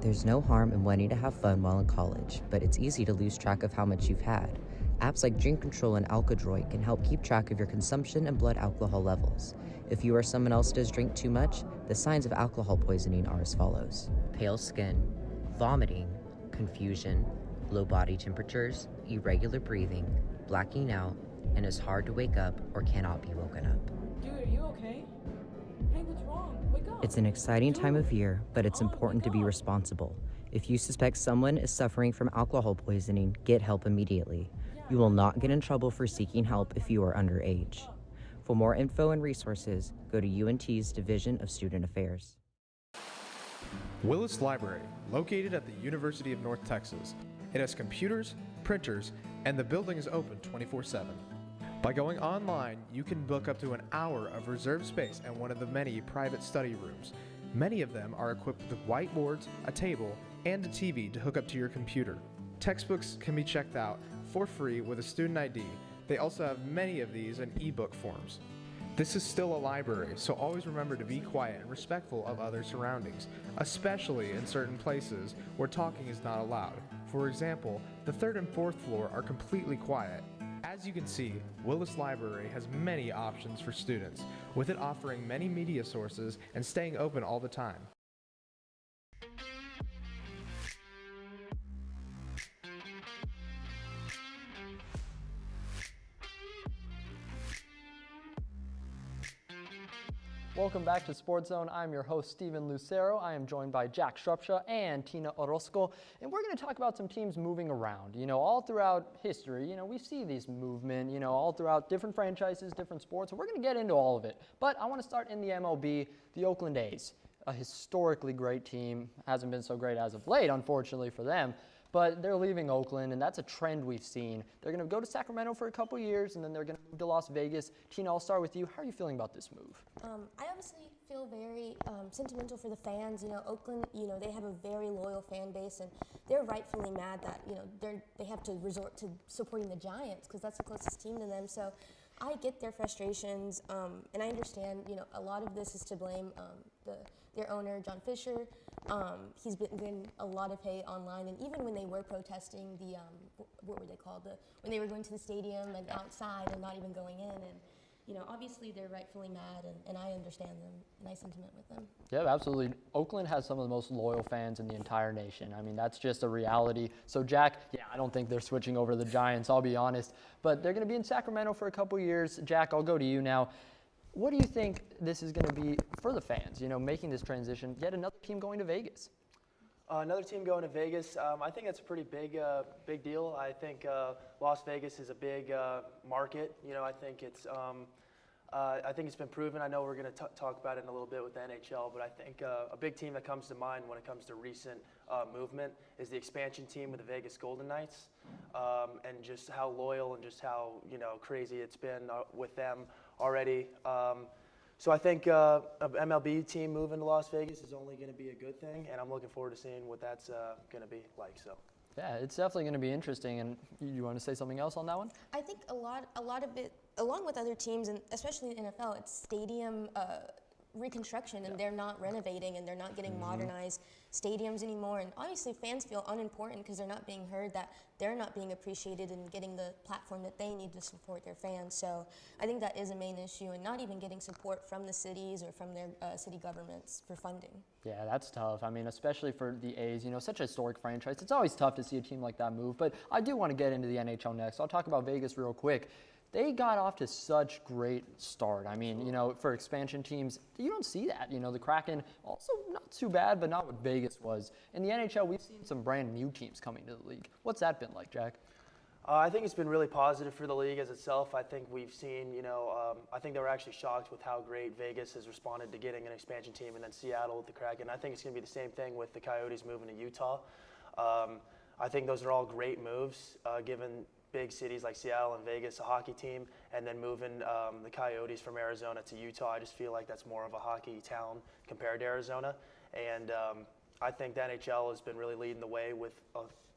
There's no harm in wanting to have fun while in college, but it's easy to lose track of how much you've had. Apps like Drink Control and Alkadroid can help keep track of your consumption and blood alcohol levels. If you or someone else does drink too much, the signs of alcohol poisoning are as follows: pale skin, vomiting, confusion, low body temperatures, irregular breathing, blacking out, and is hard to wake up or cannot be woken up. Dude, are you okay? Hey, what's wrong? Wake up. It's an exciting time of year, but it's important to be responsible. If you suspect someone is suffering from alcohol poisoning, get help immediately. You will not get in trouble for seeking help if you are underage. For more info and resources, go to UNT's Division of Student Affairs. Willis Library, located at the University of North Texas. It has computers, printers, and the building is open 24/7. By going online, you can book up to an hour of reserved space in one of the many private study rooms. Many of them are equipped with whiteboards, a table, and a TV to hook up to your computer. Textbooks can be checked out for free with a student ID. They also have many of these in ebook forms. This is still a library, so always remember to be quiet and respectful of other surroundings, especially in certain places where talking is not allowed. For example, the 3rd and 4th floor are completely quiet. As you can see, Willis Library has many options for students, with it offering many media sources and staying open all the time. Welcome back to SportsZone. I'm your host, Steven Lucero. I am joined by Jack Shrupsha and Tina Orozco, and we're going to talk about some teams moving around. You know, all throughout history, we see these movement, all throughout different franchises, different sports, and we're going to get into all of it. But I want to start in the MLB, the Oakland A's, a historically great team. Hasn't been so great as of late, unfortunately for them. But they're leaving Oakland, and that's a trend we've seen. They're going to go to Sacramento for a couple years, and then they're going to move to Las Vegas. Tina, I'll start with you. How are you feeling about this move? I obviously feel very sentimental for the fans. Oakland, they have a very loyal fan base, and they're rightfully mad that, they have to resort to supporting the Giants because that's the closest team to them. So I get their frustrations, and I understand, a lot of this is to blame their owner, John Fisher. He's been getting a lot of hate online, and even when they were protesting the, what were they called? When they were going to the stadium and outside and not even going in, and obviously they're rightfully mad, and I understand them, and I sentiment with them. Yeah, absolutely. Oakland has some of the most loyal fans in the entire nation. I mean, that's just a reality. So, Jack, I don't think they're switching over to the Giants, I'll be honest. But they're going to be in Sacramento for a couple years. Jack, I'll go to you now. What do you think this is going to be for the fans, making this transition, yet another team going to Vegas? Another team going to Vegas, I think that's a pretty big deal. I think Las Vegas is a big market. I think it's been proven. I know we're going to talk about it in a little bit with the NHL, but I think a big team that comes to mind when it comes to recent movement is the expansion team with the Vegas Golden Knights, and just how loyal and just how crazy it's been with them already. So I think an MLB team moving to Las Vegas is only going to be a good thing, and I'm looking forward to seeing what that's going to be like. So. Yeah, it's definitely going to be interesting. And you want to say something else on that one? I think a lot of it, along with other teams, and especially the NFL, it's stadium reconstruction, and they're not renovating, and they're not getting modernized stadiums anymore. And obviously fans feel unimportant because they're not being heard, that they're not being appreciated and getting the platform that they need to support their fans. So I think that is a main issue, and not even getting support from the cities or from their city governments for funding. Yeah, that's tough. I mean, especially for the A's, such a historic franchise. It's always tough to see a team like that move, but I do want to get into the NHL next. I'll talk about Vegas real quick. They got off to such great start. I mean, for expansion teams, you don't see that. The Kraken, also not too bad, but not what Vegas was. In the NHL, we've seen some brand new teams coming to the league. What's that been like, Jack? I think it's been really positive for the league as itself. I think we've seen, I think they were actually shocked with how great Vegas has responded to getting an expansion team, and then Seattle with the Kraken. I think it's going to be the same thing with the Coyotes moving to Utah. I think those are all great moves, given big cities like Seattle and Vegas, a hockey team, and then moving the Coyotes from Arizona to Utah. I just feel like that's more of a hockey town compared to Arizona. And I think the NHL has been really leading the way with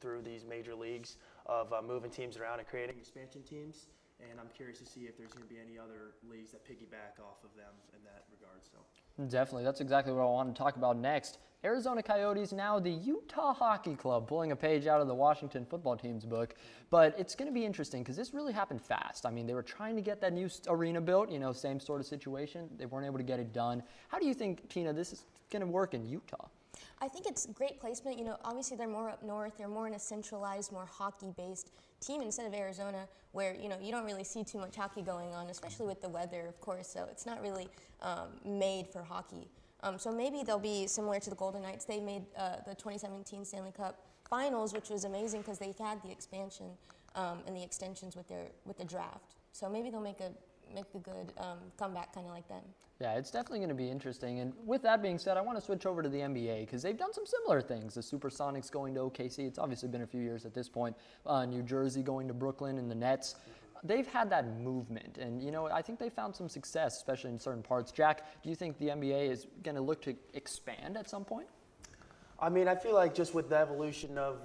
through these major leagues of moving teams around and creating expansion teams. And I'm curious to see if there's going to be any other leagues that piggyback off of them in that regard. So. Definitely. That's exactly what I want to talk about next. Arizona Coyotes, now the Utah Hockey Club, pulling a page out of the Washington football team's book. But it's going to be interesting because this really happened fast. I mean, they were trying to get that new arena built, same sort of situation. They weren't able to get it done. How do you think, Tina, this is going to work in Utah? I think it's great placement. You know, obviously they're more up north. They're more in a centralized, more hockey-based team instead of Arizona, where you know you don't really see too much hockey going on, especially with the weather, of course. So it's not really made for hockey. So maybe they'll be similar to the Golden Knights. They made the 2017 Stanley Cup Finals, which was amazing because they had the expansion and the extensions with the draft. So maybe they'll make a good comeback, kind of like them. Yeah, it's definitely going to be interesting. And with that being said, I want to switch over to the NBA because they've done some similar things. The Supersonics going to OKC. It's obviously been a few years at this point. New Jersey going to Brooklyn, and the Nets. They've had that movement, and you know I think they found some success, especially in certain parts. Jack, do you think the NBA is going to look to expand at some point? I mean, I feel like just with the evolution of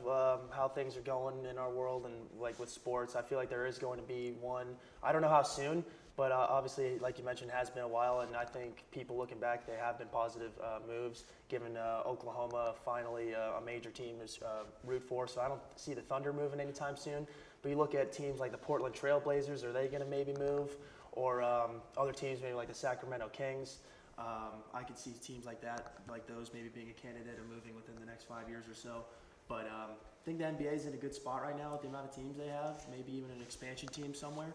how things are going in our world and like with sports, I feel like there is going to be one. I don't know how soon, but obviously, like you mentioned, it has been a while, and I think people looking back, they have been positive moves, given Oklahoma finally a major team to root for. So I don't see the Thunder moving anytime soon. But you look at teams like the Portland Trail Blazers, are they going to maybe move? Or other teams, maybe like the Sacramento Kings. I could see teams like that, like those maybe being a candidate or moving within the next 5 years or so. But I think the NBA is in a good spot right now with the amount of teams they have, maybe even an expansion team somewhere.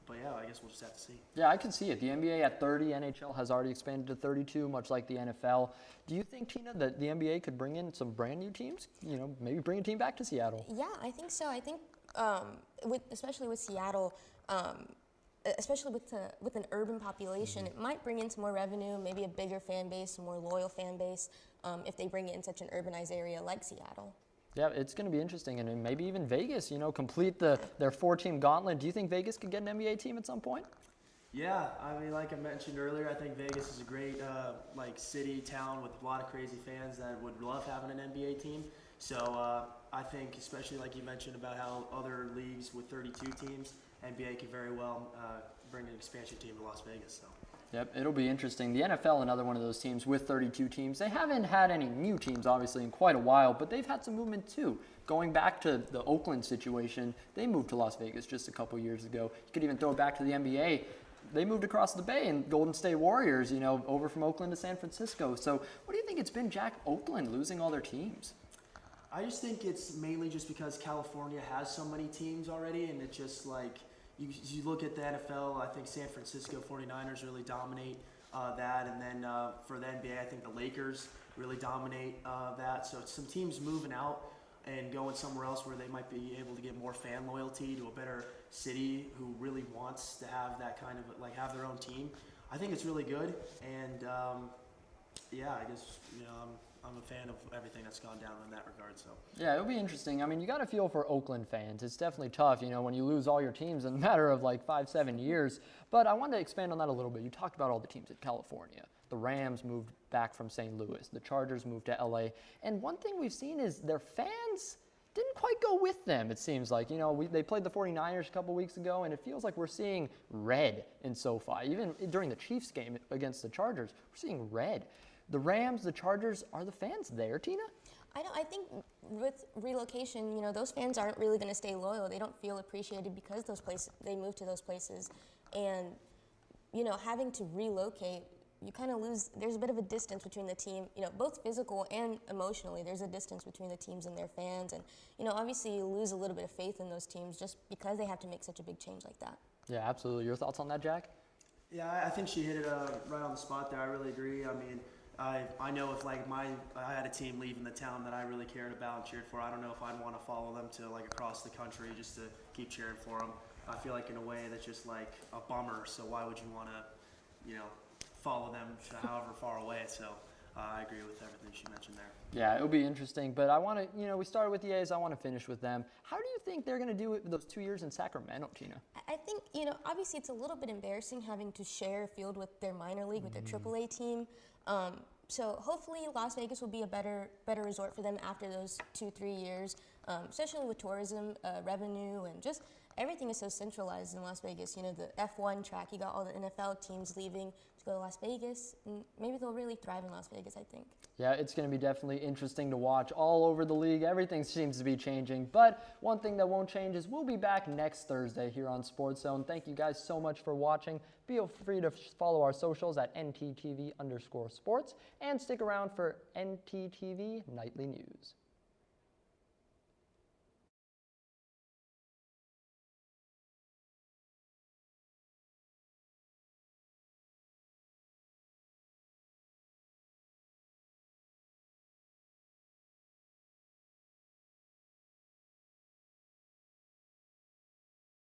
But yeah, I guess we'll just have to see. Yeah, I can see it. The NBA at 30, NHL has already expanded to 32, much like the NFL. Do you think, Tina, that the NBA could bring in some brand new teams? You know, maybe bring a team back to Seattle? Yeah, I think so. I think especially with Seattle, especially with an urban population, it might bring in some more revenue, maybe a bigger fan base, a more loyal fan base, if they bring it in such an urbanized area like Seattle. Yeah, it's going to be interesting, and maybe even Vegas, you know, complete their 4-team gauntlet. Do you think Vegas could get an NBA team at some point? Yeah, I mean, like I mentioned earlier, I think Vegas is a great like city, town with a lot of crazy fans that would love having an NBA team. So I think, especially like you mentioned about how other leagues with 32 teams, NBA could very well bring an expansion team to Las Vegas. So. Yep, it'll be interesting. The NFL, another one of those teams with 32 teams. They haven't had any new teams, obviously, in quite a while, but they've had some movement too. Going back to the Oakland situation, they moved to Las Vegas just a couple years ago. You could even throw it back to the NBA. They moved across the bay, and Golden State Warriors, you know, over from Oakland to San Francisco. So what do you think it's been, Jack, Oakland losing all their teams? I just think it's mainly just because California has so many teams already, and it's just like, you look at the NFL, I think San Francisco 49ers really dominate that, and then for the NBA, I think the Lakers really dominate that. So it's some teams moving out and going somewhere else where they might be able to get more fan loyalty to a better city who really wants to have that kind of, like, have their own team. I think it's really good, and yeah, I guess, you know, I'm a fan of everything that's gone down in that regard. So yeah, it'll be interesting. I mean, you got to feel for Oakland fans. It's definitely tough, you know, when you lose all your teams in a matter of like 5-7 years. But I wanted to expand on that a little bit. You talked about all the teams in California. The Rams moved back from St. Louis. The Chargers moved to LA. And one thing we've seen is their fans didn't quite go with them, it seems like. You know, they played the 49ers a couple weeks ago, and it feels like we're seeing red in SoFi. Even during the Chiefs game against the Chargers, we're seeing red. The Rams, the Chargers, are the fans there, Tina? I think with relocation, you know, those fans aren't really going to stay loyal. They don't feel appreciated because they move to those places. And, you know, having to relocate, you kind of lose, there's a bit of a distance between the team, you know, both physical and emotionally. There's a distance between the teams and their fans. And, you know, obviously you lose a little bit of faith in those teams just because they have to make such a big change like that. Yeah, absolutely. Your thoughts on that, Jack? Yeah, I think she hit it right on the spot there. I really agree. I mean, I know if like I had a team leaving the town that I really cared about and cheered for, I don't know if I'd want to follow them to like across the country just to keep cheering for them. I feel like in a way that's just like a bummer. So why would you want to, you know, follow them however far away? So I agree with everything she mentioned there. Yeah, it'll be interesting. But I want to, you know, we started with the A's. I want to finish with them. How do you think they're going to do it with those 2 years in Sacramento, Tina? I think, you know, obviously it's a little bit embarrassing having to share a field with their minor league, with their AAA team. So hopefully Las Vegas will be a better resort for them after those 2-3 years, especially with tourism revenue and just everything is so centralized in Las Vegas. You know, the F1 track, you got all the NFL teams leaving to go to Las Vegas, and maybe they'll really thrive in Las Vegas, I think. Yeah, it's going to be definitely interesting to watch all over the league. Everything seems to be changing, but one thing that won't change is we'll be back next Thursday here on SportsZone. Thank you guys so much for watching. Feel free to follow our socials at NTTV_sports and stick around for NTTV Nightly News.